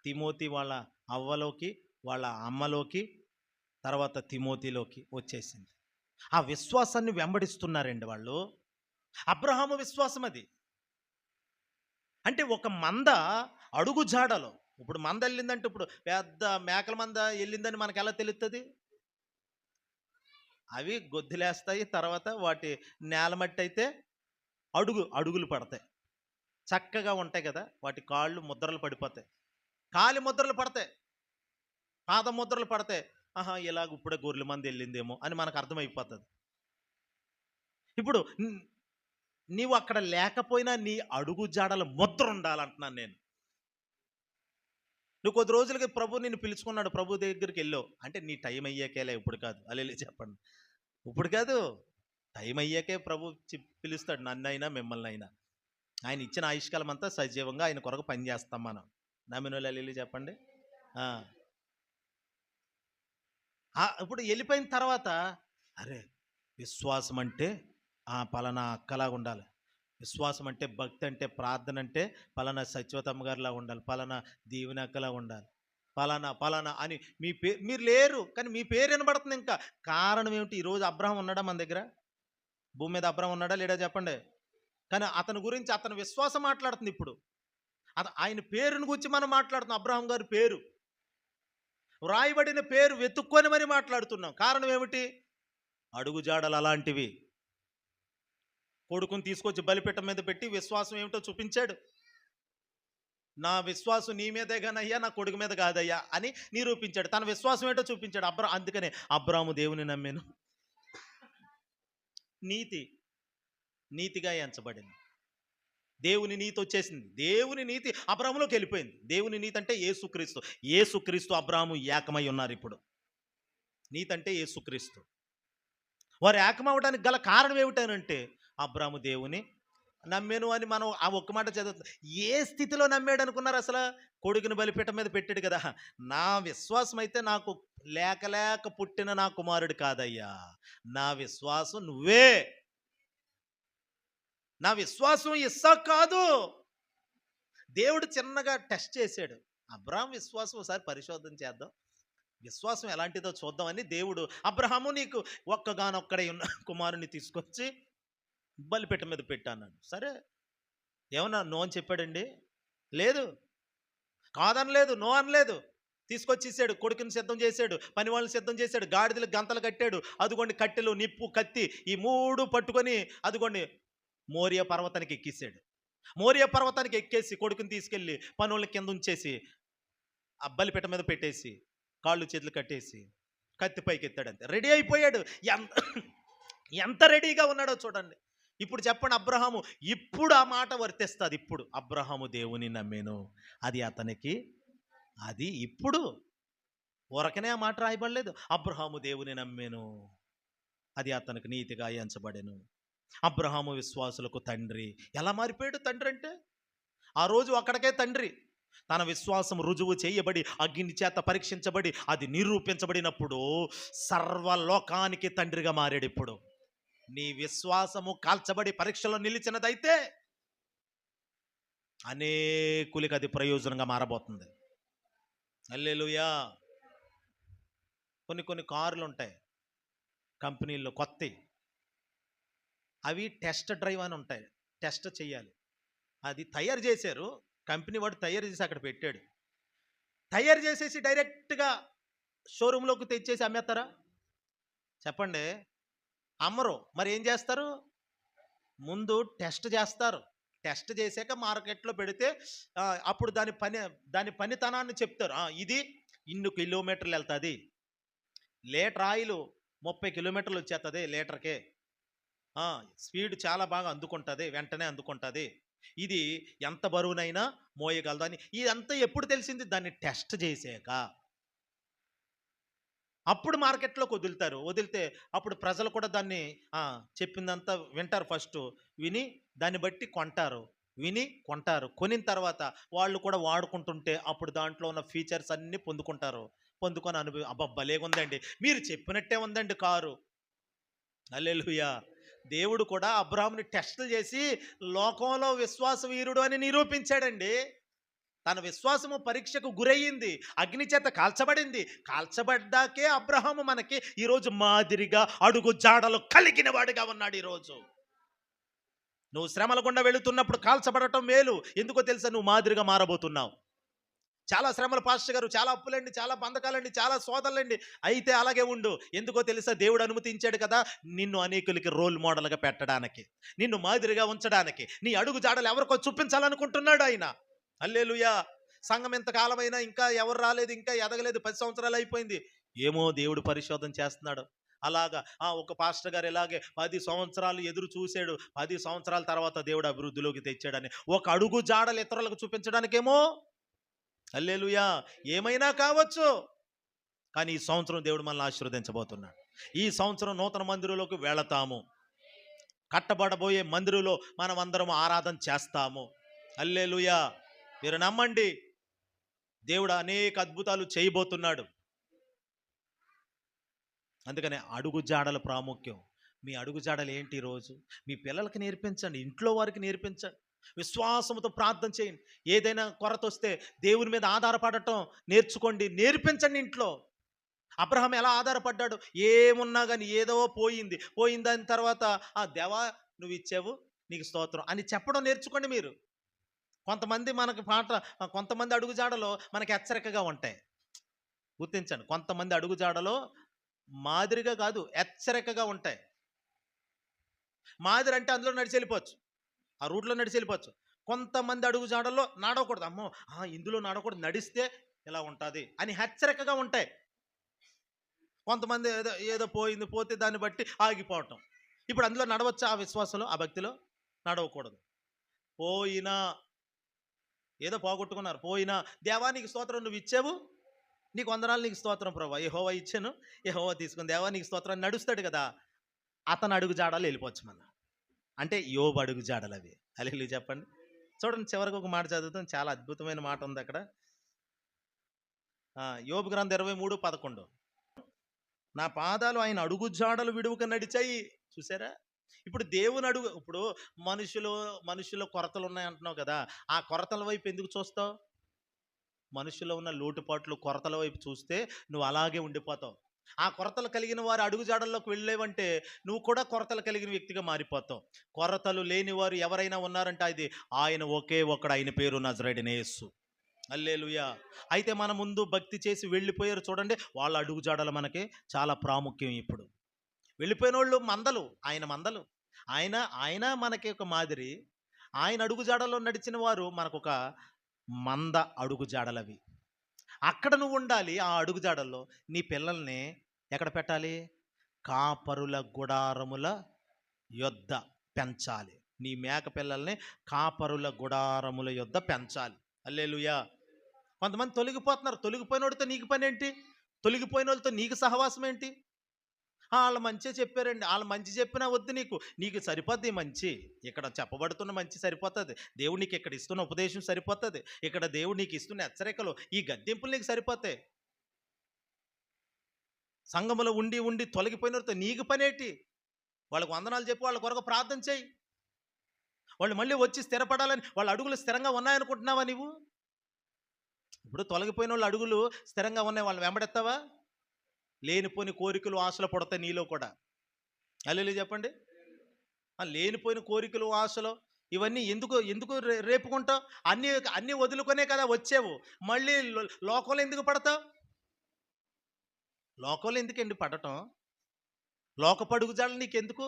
తిమోతి వాళ్ళ అవ్వలోకి, వాళ్ళ అమ్మలోకి, తర్వాత తిమోతిలోకి వచ్చేసింది. ఆ విశ్వాసాన్ని వెంబడిస్తున్నారండి వాళ్ళు. అబ్రహాము విశ్వాసం అది. అంటే ఒక మంద అడుగు జాడలో, ఇప్పుడు మంద వెళ్ళిందంటే, ఇప్పుడు పెద్ద మేకల మంద వెళ్ళిందని మనకు ఎలా తెలుస్తుంది? అవి గొద్దులేస్తాయి, తర్వాత వాటి నేలమట్టి అయితే అడుగులు పడతాయి, చక్కగా ఉంటాయి కదా, వాటి కాళ్ళు ముద్రలు పడిపోతాయి, కాలి ముద్రలు పడతాయి, పాద ముద్రలు పడతాయి. ఇలాగ ఇప్పుడే గొర్రెల మంది వెళ్ళిందేమో అని మనకు అర్థమైపోతుంది. ఇప్పుడు నీవు అక్కడ లేకపోయినా నీ అడుగు జాడల ముద్ర ఉండాలంటున్నాను నేను. నువ్వు కొద్ది రోజులకి ప్రభు నిన్ను పిలుచుకున్నాడు, ప్రభు దగ్గరికి వెళ్ళావు అంటే నీ టైం అయ్యాకేలే, ఇప్పుడు కాదు. అల్లెలే చెప్పండి, ఇప్పుడు కాదు, టైం అయ్యాకే ప్రభు పిలుస్తాడు నన్నైనా మిమ్మల్ని అయినా. ఆయన ఇచ్చిన ఆయుష్కాలం అంతా సజీవంగా ఆయన కొరకు పనిచేస్తాం మనం. నమ్మిన వాళ్ళు అల్లెలే చెప్పండి. ఇప్పుడు వెళ్ళిపోయిన తర్వాత అరే విశ్వాసం అంటే పలానా అక్కలాగా ఉండాలి, విశ్వాసం అంటే భక్తి అంటే ప్రార్థన అంటే పలానా సత్యవతమ్మ గారిలా ఉండాలి, పలానా దీవెన అక్కలా ఉండాలి, పలానా అని మీరు లేరు, కానీ మీ పేరు వినబడుతుంది. ఇంకా కారణం ఏమిటి? ఈరోజు అబ్రహాం ఉన్నాడా మన దగ్గర? భూమి మీద అబ్రహాం ఉన్నాడా లేడా చెప్పండి? కానీ అతని గురించి అతని విశ్వాసం మాట్లాడుతుంది. ఇప్పుడు ఆయన పేరుని గురించి మనం మాట్లాడుతున్నాం. అబ్రహాం గారి పేరు, వ్రాయబడిన పేరు వెతుక్కొని మరి మాట్లాడుతున్నాం. కారణం ఏమిటి? అడుగుజాడలు అలాంటివి. కొడుకుని తీసుకొచ్చి బలిపీఠం మీద పెట్టి విశ్వాసం ఏమిటో చూపించాడు. నా విశ్వాసం నీ మీదే గానయ్యా, నా కొడుకు మీద కాదయ్యా అని నిరూపించాడు. తన విశ్వాసం ఏంటో చూపించాడు. అందుకనే అబ్రాము దేవుని నమ్మాను. నీతిగా ఎంచబడింది. దేవుని నీతి వచ్చేసింది. దేవుని నీతి అబ్రాములోకి వెళ్ళిపోయింది. దేవుని నీతి అంటే యేసుక్రీస్తు అబ్రాము ఏకమై ఉన్నారు. ఇప్పుడు నీతి అంటే యేసుక్రీస్తు. వారు ఏకమవడానికి గల కారణం ఏమిటనంటే అబ్రాము దేవుని నమ్మాను అని మనం ఆ ఒక్క మాట చదువుతాం. ఏ స్థితిలో నమ్మాడు అనుకున్నారు? అసలు కొడుకుని బలిపీఠం మీద పెట్టాడు కదా. నా విశ్వాసం అయితే నాకు లేక పుట్టిన నా కుమారుడు కాదయ్యా, నా విశ్వాసం నువ్వే. నా విశ్వాసం ఇస్సాకు కాదు. దేవుడు చిన్నగా టెస్ట్ చేశాడు. అబ్రాహాం విశ్వాసం ఒకసారి పరిశోధన చేద్దాం, విశ్వాసం ఎలాంటిదో చూద్దామని దేవుడు అబ్రహాము నీకు ఒక్కగానొక్కడే ఉన్న కుమారుని తీసుకొచ్చి బలిపీఠం మీద పెట్టాన్నాడు. సరే, ఏమన్నా నో అని చెప్పాడండి? లేదు, కాదనలేదు, నో అనలేదు. తీసుకొచ్చేసాడు, కొడుకుని సిద్ధం చేశాడు, పని వాళ్ళని సిద్ధం చేశాడు, గాడిదలు గంతలు కట్టాడు. అదిగోండి కట్టెలు, నిప్పు, కత్తి, ఈ 3 పట్టుకొని అదిగోండి మోరియా పర్వతానికి ఎక్కేసాడు. మోరియా పర్వతానికి ఎక్కేసి కొడుకుని తీసుకెళ్ళి పనుల కింద ఉంచేసి ఆ బలిపీఠం మీద పెట్టేసి కాళ్ళు చేతులు కట్టేసి కత్తి పైకి ఎత్తాడు. అంతే, రెడీ అయిపోయాడు. ఎంత రెడీగా ఉన్నాడో చూడండి. ఇప్పుడు చెప్పండి, అబ్రహాము ఇప్పుడు ఆ మాట వర్తిస్తుంది. ఇప్పుడు అబ్రహాము దేవుని నమ్మేను, అది అతనికి, అది ఇప్పుడు ఊరకనే ఆ మాట రాయబడలేదు. అబ్రహాము దేవుని నమ్మేను, అది అతనికి నీతిగా ఎంచబడెను. అబ్రహాము విశ్వాసులకు తండ్రి. ఎలా మారిపోయాడు తండ్రి అంటే? ఆ రోజు అక్కడికే తండ్రి. తన విశ్వాసం రుజువు చేయబడి అగ్ని చేత పరీక్షించబడి అది నిరూపించబడినప్పుడు సర్వలోకానికి తండ్రిగా మారాడు. ఇప్పుడు నీ విశ్వాసము కాల్చబడి పరీక్షలో నిలిచినదైతే అనేకులకి అది ప్రయోజనంగా మారబోతుంది. హల్లెలూయా. కొన్ని కార్లు ఉంటాయి కంపెనీల్లో కొత్తవి, అవి టెస్ట్ డ్రైవ్ అని ఉంటాయి. టెస్ట్ చేయాలి. అది తయారు చేశారు, కంపెనీ వాడు తయారు చేసి అక్కడ పెట్టాడు. తయారు చేసేసి డైరెక్ట్గా షోరూంలోకి తెచ్చేసి అమ్మేస్తారా? చెప్పండి, అమ్మరు. మరి ఏం చేస్తారు? ముందు టెస్ట్ చేస్తారు. టెస్ట్ చేశాక మార్కెట్లో పెడితే అప్పుడు దాని పనితనాన్ని చెప్తారు. ఇది ఇన్ని కిలోమీటర్లు వెళ్తుంది, లీటర్ ఆయిల్ 30 కిలోమీటర్లు వచ్చేస్తుంది లీటర్కే, స్పీడ్ చాలా బాగా అందుకుంటుంది, వెంటనే అందుకుంటుంది, ఇది ఎంత బరువునైనా మోయగలదు అని. ఇదంతా ఎప్పుడు తెలిసింది? దాన్ని టెస్ట్ చేసాక. అప్పుడు మార్కెట్లోకి వదిలితే అప్పుడు ప్రజలు కూడా దాన్ని చెప్పిందంతా వింటారు. ఫస్ట్ విని దాన్ని బట్టి కొంటారు. కొనిన తర్వాత వాళ్ళు కూడా వాడుకుంటుంటే అప్పుడు దాంట్లో ఉన్న ఫీచర్స్ అన్నీ పొందుకొని అబ్బా భలేగుందండి, మీరు చెప్పినట్టే ఉందండి కారు. హల్లెలూయా. దేవుడు కూడా అబ్రాహాముని టెస్టులు చేసి లోకంలో విశ్వాస వీరుడు అని నిరూపించాడండి. తన విశ్వాసము పరీక్షకు గురయ్యింది, అగ్ని చేత కాల్చబడ్డాకే అబ్రహాము మనకి ఈరోజు మాదిరిగా అడుగు జాడలు కలిగిన వాడిగా ఉన్నాడు. ఈరోజు నువ్వు శ్రమల గుండా వెళుతున్నప్పుడు కాల్చబడటం మేలు. ఎందుకో తెలుసా? నువ్వు మాదిరిగా మారబోతున్నావు. చాలా శ్రమలు పాస్టర్ గారు, చాలా అప్పులండి, చాలా బంధకాలండి, చాలా సోదరులండి. అయితే అలాగే ఉండు. ఎందుకో తెలుసా? దేవుడు అనుమతించాడు కదా నిన్ను అనేకులకి రోల్ మోడల్గా పెట్టడానికి, నిన్ను మాదిరిగా ఉంచడానికి, నీ అడుగు జాడలు ఎవరికో చూపించాలనుకుంటున్నాడు ఆయన. హల్లెలూయా. సంఘం ఇంతకాలమైనా ఇంకా ఎవరు రాలేదు, ఇంకా ఎదగలేదు, 10 సంవత్సరాలు అయిపోయింది. ఏమో దేవుడు పరిశోధన చేస్తున్నాడు. అలాగా ఒక పాస్టర్ గారు ఇలాగే 10 సంవత్సరాలు ఎదురు చూశాడు. 10 సంవత్సరాల తర్వాత దేవుడు అభివృద్ధిలోకి తెచ్చాడని ఒక అడుగు జాడలు ఇతరులకు చూపించడానికేమో. హల్లెలూయా. ఏమైనా కావచ్చు, కానీ ఈ సంవత్సరం దేవుడు మనల్ని ఆశీర్వదించబోతున్నాడు. ఈ సంవత్సరం నూతన మందిరంలోకి వెళతాము. కట్టబడబోయే మందిరంలో మనం అందరం ఆరాధన చేస్తాము. హల్లెలూయా. మీరు నమ్మండి, దేవుడు అనేక అద్భుతాలు చేయబోతున్నాడు. అందుకనే అడుగు జాడల ప్రాముఖ్యం. మీ అడుగు జాడలు ఏంటి? ఈరోజు మీ పిల్లలకి నేర్పించండి, ఇంట్లో వారికి నేర్పించండి, విశ్వాసంతో ప్రార్థన చేయండి. ఏదైనా కొరత వస్తే దేవుని మీద ఆధారపడటం నేర్చుకోండి, నేర్పించండి ఇంట్లో. అబ్రహాం ఎలా ఆధారపడ్డాడు? ఏమున్నా కానీ ఏదో పోయిన దాని తర్వాత దేవా నువ్వు ఇచ్చావు, నీకు స్తోత్రం అని చెప్పడం నేర్చుకోండి మీరు. కొంతమంది అడుగుజాడలో మనకి హెచ్చరికగా ఉంటాయి. గుర్తించండి, కొంతమంది అడుగుజాడలో మాదిరిగా కాదు, హెచ్చరికగా ఉంటాయి. మాదిరి అంటే అందులో నడిచి వెళ్ళిపోవచ్చు, ఆ రూట్లో నడిచి వెళ్ళిపోవచ్చు. కొంతమంది అడుగు జాడల్లో నడవకూడదు. అమ్మో ఇందులో నడవకూడదు, నడిస్తే ఇలా ఉంటుంది అని హెచ్చరికగా ఉంటాయి. కొంతమంది ఏదో ఏదో పోయింది, పోతే దాన్ని బట్టి ఆగిపోవటం. ఇప్పుడు అందులో నడవచ్చా? ఆ విశ్వాసంలో, ఆ భక్తిలో నడవకూడదు. పోయినా ఏదో పోగొట్టుకున్నారు, పోయినా దేవా నీకు స్తోత్రం, నువ్వు ఇచ్చావు, నీకు వందనాలు, నీకు స్తోత్రం ప్రభా, యెహోవా ఇచ్చాను, యెహోవా తీసుకుని, దేవా నీకు స్తోత్రం నడుస్తాడు కదా. అతను అడుగు జాడలు వెళ్ళిపోవచ్చు మనం. అంటే యోబు అడుగు జాడలు అవి. హల్లెలూయా చెప్పండి. చూడండి చివరికి ఒక మాట చదువుతాం, చాలా అద్భుతమైన మాట ఉంది అక్కడ. యోబు గ్రంథం 23:11. నా పాదాలు ఆయన అడుగు జాడలు విడువక నడిచాయి. చూసారా? ఇప్పుడు దేవుని అడుగు, ఇప్పుడు మనుషుల కొరతలు ఉన్నాయంటున్నావు కదా, ఆ కొరతల వైపు ఎందుకు చూస్తావు? మనుషుల్లో ఉన్న లోటుపాట్లు, కొరతల వైపు చూస్తే నువ్వు అలాగే ఉండిపోతావు. ఆ కొరతలు కలిగిన వారు అడుగు జాడల్లోకి వెళ్ళేవంటే నువ్వు కూడా కొరతలు కలిగిన వ్యక్తిగా మారిపోతావు. కొరతలు లేని వారు ఎవరైనా ఉన్నారంటే అది ఆయన ఒకే ఒకడు, ఆయన పేరు నజరేయుడైన యేసు. హల్లెలూయా. అయితే మన ముందు భక్తి చేసి వెళ్ళిపోయారు చూడండి, వాళ్ళ అడుగు జాడలు మనకి చాలా ప్రాముఖ్యం. ఇప్పుడు వెళ్ళిపోయిన వాళ్ళు మందలు, ఆయన మందలు. ఆయన మనకి ఒక మాదిరి. ఆయన అడుగు జాడల్లో నడిచిన వారు మనకొక మంద అడుగు జాడలవి. అక్కడ నువ్వు ఉండాలి. ఆ అడుగు జాడల్లో నీ పిల్లల్ని ఎక్కడ పెట్టాలి? కాపరుల గుడారముల యొద్ద పెంచాలి. నీ మేక పిల్లల్ని కాపరుల గుడారముల యొద్ద పెంచాలి. హల్లెలూయా. కొంతమంది తొలగిపోతున్నారు. తొలగిపోయిన వాడితో నీకు పని ఏంటి? తొలగిపోయిన వాళ్ళతో నీకు సహవాసం ఏంటి? వాళ్ళు మంచిగా చెప్పారండి, వాళ్ళు మంచి చెప్పినా వద్దు, నీకు సరిపోద్ది మంచి. ఇక్కడ చెప్పబడుతున్న మంచి సరిపోతుంది, దేవుడు నీకు ఇక్కడ ఇస్తున్న ఉపదేశం సరిపోతుంది, ఇక్కడ దేవుడు నీకు ఇస్తున్న హెచ్చరికలు, ఈ గద్దింపులు నీకు సరిపోతాయి. సంఘములో ఉండి ఉండి తొలగిపోయినతో నీకు పనేటి? వాళ్ళకు వందనాలు చెప్పి వాళ్ళ కొరకు ప్రార్థన చేయి. వాళ్ళు మళ్ళీ వచ్చి స్థిరపడాలని, వాళ్ళ అడుగులు స్థిరంగా ఉన్నాయనుకుంటున్నావా నీవు? ఇప్పుడు తొలగిపోయిన వాళ్ళ అడుగులు స్థిరంగా ఉన్నాయి, వాళ్ళని వెంబడెత్తావా? లేనిపోని కోరికలు, ఆశలు పుడతాయి నీలో కూడా. హల్లెలూయా చెప్పండి. లేనిపోయిన కోరికలు, ఆశలు ఇవన్నీ ఎందుకు రేపుకుంటావు? అన్నీ వదులుకొనే కదా వచ్చావు. మళ్ళీ లోకంలో ఎందుకు పడతావు? లోకంలో ఎందుకండి పడటం? లోకపడుగు జాడలు నీకెందుకు?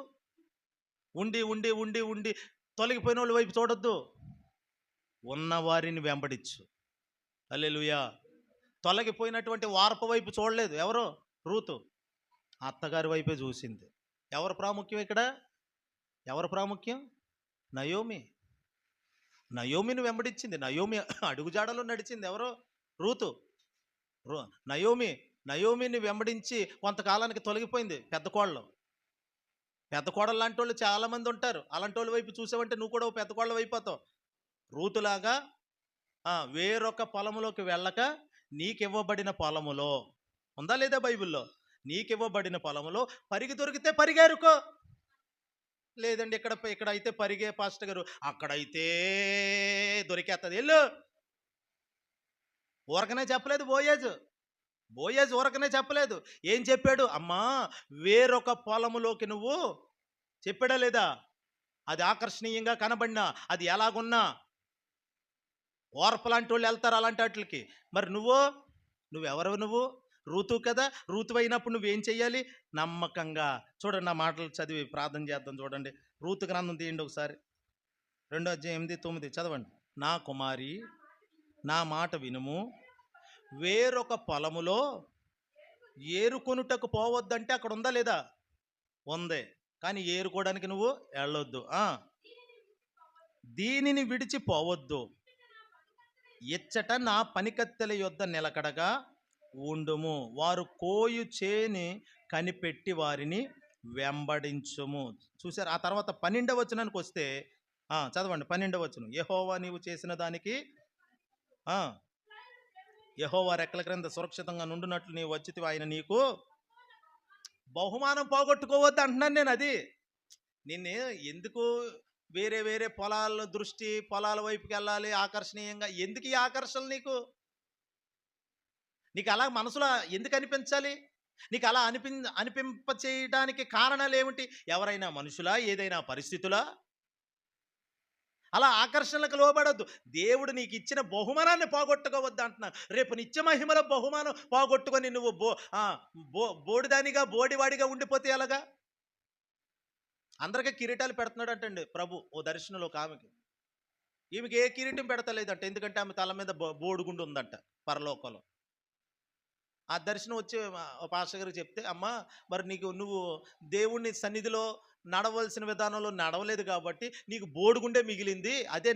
ఉండి ఉండి ఉండి ఉండి తొలగిపోయిన వాళ్ళ వైపు చూడొద్దు, ఉన్నవారిని వెంబడించు. హల్లెలూయా. తొలగిపోయినటువంటి వార్ప వైపు చూడలేదు ఎవరో, రూతు అత్తగారి వైపే చూసింది. ఎవరు ప్రాముఖ్యం ఇక్కడ? ఎవరు ప్రాముఖ్యం? నయోమిని వెంబడించింది. నయోమి అడుగుజాడలో నడిచింది ఎవరో? రూతు. నయోమిని వెంబడించి కొంతకాలానికి తొలగిపోయింది పెద్ద కోడలు లాంటి వాళ్ళు చాలామంది ఉంటారు. అలాంటి వాళ్ళ వైపు చూసావంటే నువ్వు కూడా పెద్ద కోళ్ళ అయిపోతావు. రూతులాగా వేరొక పొలములోకి వెళ్ళక నీకివ్వబడిన పొలములో, ఉందా లేదా బైబిల్లో? నీకివ్వబడిన పొలములో పరిగి దొరికితే పరిగేరుకో. లేదండి ఇక్కడ అయితే పరిగే పాస్టర్ గారు, అక్కడైతే దొరికేస్తుంది వెళ్ళు. ఊరకనే చెప్పలేదు బోయేజ్ ఊరకనే చెప్పలేదు. ఏం చెప్పాడు? అమ్మా వేరొక పొలములోకి నువ్వు, చెప్పాడా లేదా? అది ఆకర్షణీయంగా కనబడినా, అది ఎలాగున్నా ఓర్పలాంటి వాళ్ళు వెళ్తారు అలాంటి వాటికి. మరి నువ్వెవరు? నువ్వు రూతు కదా. రూతు అయినప్పుడు నువ్వేం చెయ్యాలి? నమ్మకంగా చూడండి, నా మాటలు చదివి ప్రార్థన చేద్దాం. చూడండి, రూతు గ్రంథం తీయండి ఒకసారి, 2:8-9 చదవండి. నా కుమారి నా మాట వినుము, వేరొక పొలములో ఏరుకొనుటకు పోవద్దంటే అక్కడ ఉందా లేదా? ఉంది. కానీ ఏరుకోవడానికి నువ్వు వెళ్ళొద్దు. దీనిని విడిచి పోవద్దు, ఇచ్చట నా పనికత్తెల యొద్ద నిలకడగా ఉండుము, వారు కోయు చేని కనిపెట్టి వారిని వెంబడించుము. చూసారు? ఆ తర్వాత 12వ వచనానికి వస్తే చదవండి. 12వ వచనం. యెహోవా నీవు చేసిన దానికి, యెహోవా రెక్కల క్రింద సురక్షితంగా నుండినట్లు నీవు వచ్చితివి, ఆయన నీకు బహుమానం పోగొట్టుకోవద్దు అంటున్నాను నేను. అది నిన్ను ఎందుకు వేరే వేరే పొలాల వైపుకి వెళ్ళాలి ఆకర్షణీయంగా? ఎందుకు ఈ ఆకర్షణలు నీకు అలా మనసులో ఎందుకు అనిపించాలి? నీకు అలా అనిపింప చేయడానికి కారణాలు ఏమిటి? ఎవరైనా మనుషులా, ఏదైనా పరిస్థితులా? అలా ఆకర్షణలకు లోబడద్దు. దేవుడు నీకు ఇచ్చిన బహుమానాన్ని పోగొట్టుకోవద్దు అంటున్నాను. రేపు నిత్య మహిమల బహుమానం పోగొట్టుకొని నువ్వు బోడిదానిగా బోడివాడిగా ఉండిపోతే ఎలాగా? అందరికీ కిరీటాలు పెడుతున్నాడు అంటండి ప్రభు ఓ దర్శనంలో ఒక ఆమెకి. ఈమెకి ఏ కిరీటం పెడతలేదంట. ఎందుకంటే ఆమె తల మీద బోడిగుండు ఉందంట పరలోకంలో. ఆ దర్శనం వచ్చి పాస్టర్ గారికి చెప్తే, "అమ్మా, మరి నువ్వు దేవుని సన్నిధిలో నడవలసిన విధానంలో నడవలేదు కాబట్టి నీకు బోడిగుండే మిగిలింది. అదే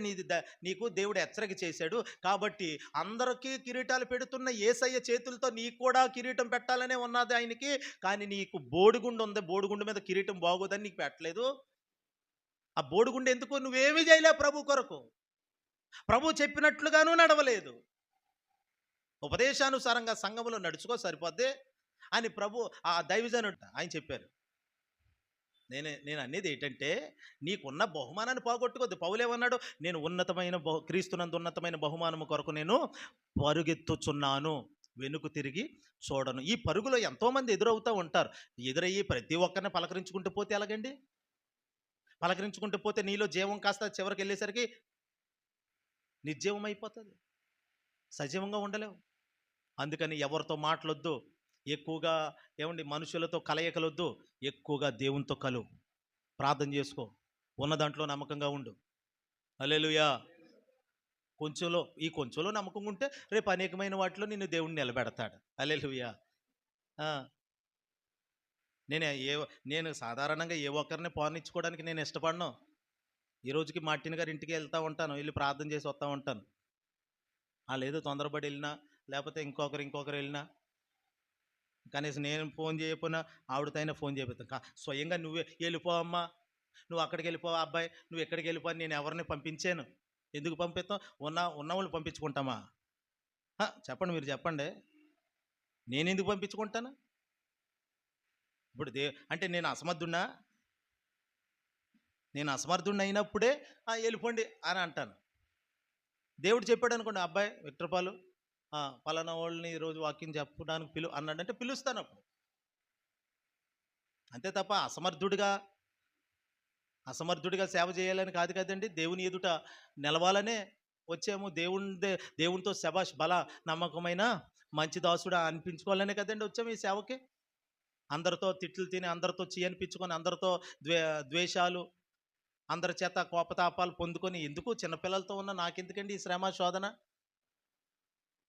నీకు దేవుడు హెచ్చరిక చేశాడు. కాబట్టి అందరికీ కిరీటాలు పెడుతున్న యేసయ్య చేతులతో నీకు కూడా కిరీటం పెట్టాలనే ఉన్నది ఆయనకి. కానీ నీకు బోడిగుండు ఉంది. బోడిగుండు మీద కిరీటం బాగోదని నీకు పెట్టలేదు. ఆ బోడిగుండు ఎందుకు? నువ్వేమీ చేయలేవు ప్రభు కొరకు. ప్రభు చెప్పినట్లుగాను నడవలేదు. ఉపదేశానుసారంగా సంఘములో నడుచుకో సరిపోద్ది" అని ప్రభు ఆ దైవజనుడు ఆయన చెప్పారు. నేను అనేది ఏంటంటే, నీకున్న బహుమానాన్ని పోగొట్టుకోద్దు. పౌలేమన్నాడు? నేను క్రీస్తునందు ఉన్నతమైన బహుమానము కొరకు నేను పరుగెత్తుచున్నాను, వెనుక తిరిగి చూడను. ఈ పరుగులో ఎంతోమంది ఎదురవుతూ ఉంటారు. ఎదురయ్యి ప్రతి ఒక్కరిని పలకరించుకుంటూ పోతే ఎలాగండి? పలకరించుకుంటూ పోతే నీలో జీవం కాస్త చివరికి వెళ్ళేసరికి నిర్జీవం అయిపోతుంది. సజీవంగా ఉండలేవు. అందుకని ఎవరితో మాటలొద్దు, ఎక్కువగా మనుషులతో కలయికలొద్దు, ఎక్కువగా దేవునితో కలువు, ప్రార్థన చేసుకో, ఉన్న దాంట్లో నమ్మకంగా ఉండు. హల్లెలూయా. కొంచెంలో నమ్మకంగా ఉంటే రేపు అనేకమైన వాటిలో నిన్ను దేవుడు నిలబెడతాడు. హల్లెలూయా. నేను సాధారణంగా ఏ ఒక్కరిని పోనిచ్చుకోవడానికి నేను ఇష్టపడను. ఈ రోజుకి మార్టిన్ గారి ఇంటికి వెళ్తూ ఉంటాను, వెళ్ళి ప్రార్థన చేసి వస్తూ ఉంటాను. లేదు తొందరపడి వెళ్ళినా, లేకపోతే ఇంకొకరు వెళ్ళినా, కనీసం నేను ఫోన్ చేయకపోయినా ఆవిడతైనా ఫోన్ చేయబోతాను. స్వయంగా నువ్వే వెళ్ళిపో అమ్మా, నువ్వు అక్కడికి వెళ్ళిపో అబ్బాయి, నువ్వు ఎక్కడికి వెళ్ళిపో అని నేను ఎవరిని పంపించాను. ఎందుకు పంపిస్తాం? ఉన్నవాళ్ళు పంపించుకుంటామా? చెప్పండి, మీరు చెప్పండి. నేను ఎందుకు పంపించుకుంటాను? ఇప్పుడు అంటే నేను అసమర్థుడిని అయినప్పుడే వెళ్ళిపోండి అని అంటాను. దేవుడు చెప్పాడు అనుకోండి, అబ్బాయి విక్టర్ పాలు పలానా వాళ్ళని ఈరోజు వాక్యం చెప్పడానికి అన్నాడంటే పిలుస్తాను అప్పుడు. అంతే తప్ప అసమర్థుడిగా సేవ చేయాలని కాదు కదండి. దేవుని ఎదుట నిలవాలనే వచ్చాము. దేవునితో శబాష్ బల నమ్మకమైన మంచి దాసుడా అనిపించుకోవాలనే కదండి వచ్చాము ఈ సేవకి. అందరితో తిట్లు తిని, అందరితో అనిపించుకొని, అందరితో ద్వేషాలు, అందరి చేత కోపతాపాలు పొందుకొని ఎందుకు? చిన్నపిల్లలతో ఉన్న నాకెందుకండి ఈ శ్రమ శోధన?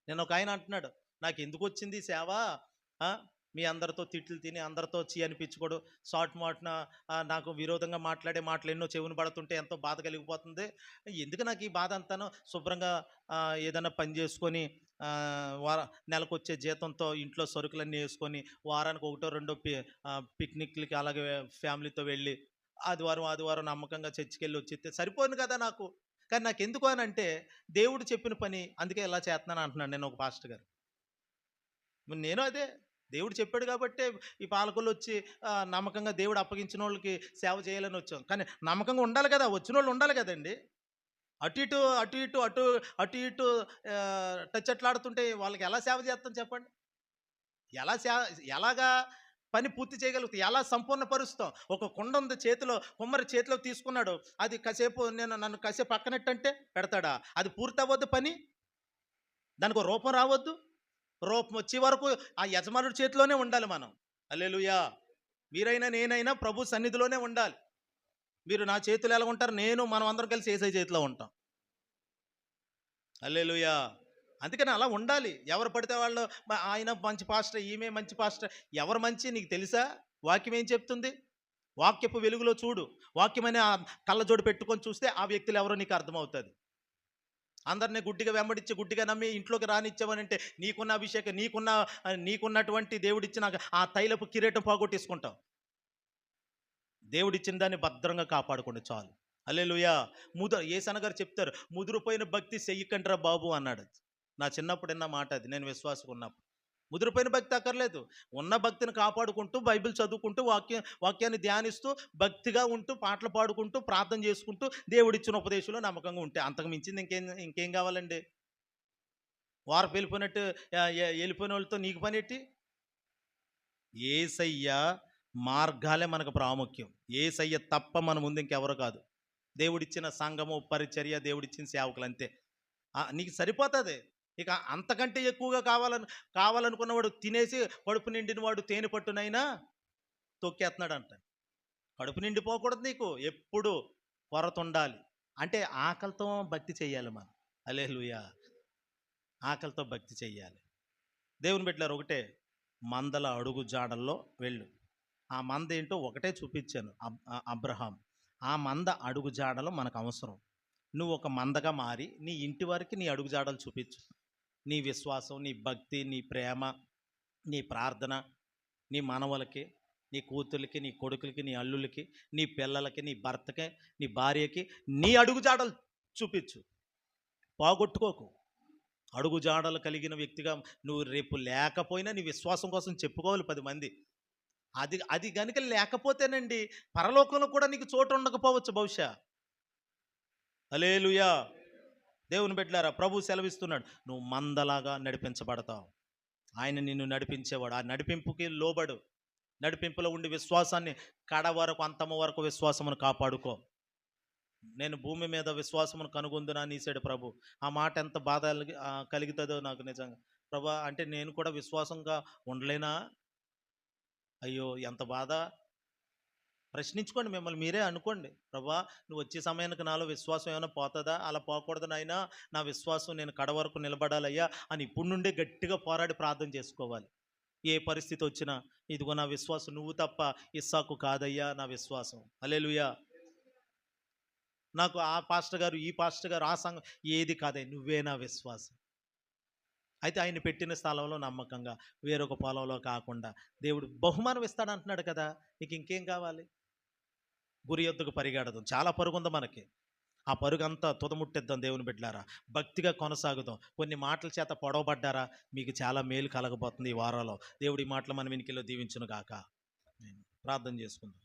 నేను ఒక ఆయన అంటున్నాడు, నాకు ఎందుకు వచ్చింది ఈ సేవ? మీ అందరితో తిట్లు తిని, అందరితో అనిపించుకోడు, షార్ట్ మాట్న నాకు విరోధంగా మాట్లాడే మాటలు ఎన్నో చెవును పడుతుంటే ఎంతో బాధ కలిగిపోతుంది. ఎందుకు నాకు ఈ బాధ అంతాను? శుభ్రంగా ఏదైనా పని చేసుకొని నెలకు వచ్చే జీతంతో ఇంట్లో సరుకులన్నీ వేసుకొని వారానికి 1-2 పిక్నిక్లకి అలాగే ఫ్యామిలీతో వెళ్ళి ఆదివారం నమ్మకంగా చర్చికి వెళ్ళి వచ్చేస్తే సరిపోను కదా నాకు. కానీ నాకు ఎందుకు అని అంటే, దేవుడు చెప్పిన పని, అందుకే ఇలా చేస్తున్నాను అంటున్నాను నేను. ఒక పాస్టర్ గారు, నేను అదే దేవుడు చెప్పాడు కాబట్టే ఈ పాలకులు వచ్చి నమ్మకంగా దేవుడు అప్పగించిన వాళ్ళకి సేవ చేయాలని వచ్చాం. కానీ నమ్మకంగా ఉండాలి కదా, వచ్చిన వాళ్ళు ఉండాలి కదండి. అటు ఇటు టచ్ అట్లాడుతుంటే వాళ్ళకి ఎలా సేవ చేస్తాం చెప్పండి? ఎలాగా పని పూర్తి చేయగలుగుతాం? ఎలా సంపూర్ణపరుస్తాం? ఒక కుండ ఉంది చేతిలో, కుమ్మరి చేతిలో తీసుకున్నాడు, అది నన్ను కాసేపు పక్కనట్టంటే పెడతాడా? అది పూర్తి అవ్వద్దు పని, దానికి రూపం రావద్దు. రూపం వచ్చే వరకు ఆ యజమానుడి చేతిలోనే ఉండాలి మనం. హల్లెలూయా. మీరైనా నేనైనా ప్రభు సన్నిధిలోనే ఉండాలి. మీరు నా చేతులు ఎలా ఉంటారు, మనం అందరం కలిసి యేసయ్య చేతిలో ఉంటాం. హల్లెలూయా. అందుకని అలా ఉండాలి. ఎవరు పడితే వాళ్ళు, ఆయన మంచి పాస్టర్, ఈమె మంచి పాస్టర్, ఎవరు మంచి నీకు తెలుసా? వాక్యం ఏం చెప్తుంది? వాక్యపు వెలుగులో చూడు. వాక్యమనే ఆ కళ్ళజోడు పెట్టుకొని చూస్తే ఆ వ్యక్తులు ఎవరో నీకు అర్థమవుతుంది. అందరినీ గుడ్డిగా వెంబడించి, గుడ్డిగా నమ్మి ఇంట్లోకి రానిచ్చావనంటే నీకున్న అభిషేకం, నీకున్నటువంటి దేవుడిచ్చిన ఆ తైలపు కిరీటం పోగొట్టేసుకుంటావు. దేవుడిచ్చిన దాన్ని భద్రంగా కాపాడుకోండి చాలు. హల్లెలూయా. యేసన్న గారు చెప్తారు, ముదురుపోయిన భక్తి చెయ్యకండ్రా బాబు అన్నాడు. నా చిన్నప్పుడు విన్న మాట అది, నేను విశ్వాసంగా ఉన్నప్పుడు. ముదిరిపోయిన భక్తి అక్కర్లేదు. ఉన్న భక్తిని కాపాడుకుంటూ, బైబిల్ చదువుకుంటూ, వాక్యాన్ని ధ్యానిస్తూ, భక్తిగా ఉంటూ, పాటలు పాడుకుంటూ, ప్రార్థన చేసుకుంటూ, దేవుడిచ్చిన ఉపదేశంలో నమ్మకంగా ఉంటే అంతకు మించింది ఇంకేం కావాలండి? వారపు వెళ్ళిపోయినట్టు వెళ్ళిపోయిన వాళ్ళతో నీకు పనేటి? యేసయ్య మార్గాలే మనకు ప్రాముఖ్యం. యేసయ్య తప్ప మన ముందు ఇంకెవరు కాదు. దేవుడిచ్చిన సంఘము, పరిచర్య, దేవుడిచ్చిన సేవకులు అంతే. నీకు సరిపోతుంది. ఇక అంతకంటే ఎక్కువగా కావాలనుకున్నవాడు తినేసి కడుపు నిండిన వాడు తేనె పట్టునైనా తొక్కేస్తున్నాడు అంట. కడుపు నిండిపోకూడదు నీకు, ఎప్పుడు కొరత ఉండాలి. అంటే ఆకలితో భక్తి చెయ్యాలి మనం. హల్లెలూయా. ఆకలితో భక్తి చెయ్యాలి. దేవుని బిడ్డలారా ఒకటే, మందల అడుగు జాడల్లో వెళ్ళు. ఆ మంద ఏంటో ఒకటే చూపించాను, అబ్రహాం. ఆ మంద అడుగు జాడలు మనకు అవసరం. నువ్వు ఒక మందగా మారి నీ ఇంటి వారికి నీ అడుగు జాడలు చూపించు. నీ విశ్వాసం, నీ భక్తి, నీ ప్రేమ, నీ ప్రార్థన, నీ మనవలకి, నీ కూతుర్లకి, నీ కొడుకులకి, నీ అల్లులకి, నీ పిల్లలకి, నీ భర్తకి, నీ భార్యకి నీ అడుగు జాడలు చూపించు. పోగొట్టుకోకు. అడుగు జాడలు కలిగిన వ్యక్తిగా నువ్వు రేపు లేకపోయినా నీ విశ్వాసం కోసం చెప్పుకోవాలి 10 మంది. అది అది గనుక లేకపోతేనండి పరలోకంలో కూడా నీకు చోటు ఉండకపోవచ్చు బహుశా. హల్లెలూయా. దేవుని బిడ్డలారా ప్రభు సెలవిస్తున్నాడు, నువ్వు మందలాగా నడిపించబడతావు. ఆయన నిన్ను నడిపించేవాడు. ఆ నడిపింపుకి లోబడు. నడిపింపులో ఉండి విశ్వాసాన్ని కడ వరకు, అంతము వరకు విశ్వాసమును కాపాడుకో. నేను భూమి మీద విశ్వాసమును కనుగొందునా నీసాడు ప్రభు. ఆ మాట ఎంత బాధ కలుగుతుందో నాకు నిజంగా. ప్రభా, అంటే నేను కూడా విశ్వాసంగా ఉండలేనా? అయ్యో ఎంత బాధ. ప్రశ్నించుకోండి, మిమ్మల్ని మీరే అనుకోండి. ప్రభా, నువ్వు వచ్చే సమయానికి నాలో విశ్వాసం ఏమైనా పోతుందా? అలా పోకూడదు నాయనా, నా విశ్వాసం నేను కడ వరకు నిలబడాలయ్యా అని ఇప్పుడు నుండే గట్టిగా పోరాడి ప్రార్థన చేసుకోవాలి. ఏ పరిస్థితి వచ్చినా ఇదిగో నా విశ్వాసం నువ్వు తప్ప ఇస్సాకు కాదయ్యా నా విశ్వాసం. హల్లెలూయా. నాకు ఆ పాస్టర్ గారు, ఈ పాస్టర్ గారు, ఆ సంఘం ఏది కాదయ్యా, నువ్వే నా విశ్వాసం. అయితే ఆయన పెట్టిన స్థలంలో నమ్మకంగా, వేరొక పొలంలో కాకుండా దేవుడు బహుమానం ఇస్తాడంటున్నాడు కదా, నీకు ఇంకేం కావాలి? గురి యొద్దకు పరిగెడదాం. చాలా పరుగుంది మనకి. ఆ పరుగంతా తుదముట్టిద్దాం దేవుని బిడ్డలారా. భక్తిగా కొనసాగుదాం. కొన్ని మాటల చేత పొడవబడ్డారా, మీకు చాలా మేలు కలగబోతుంది ఈ వారంలో. దేవుడి మాటలు మన వెనుకలో దీవించును గాక. ప్రార్థన చేసుకుందాం.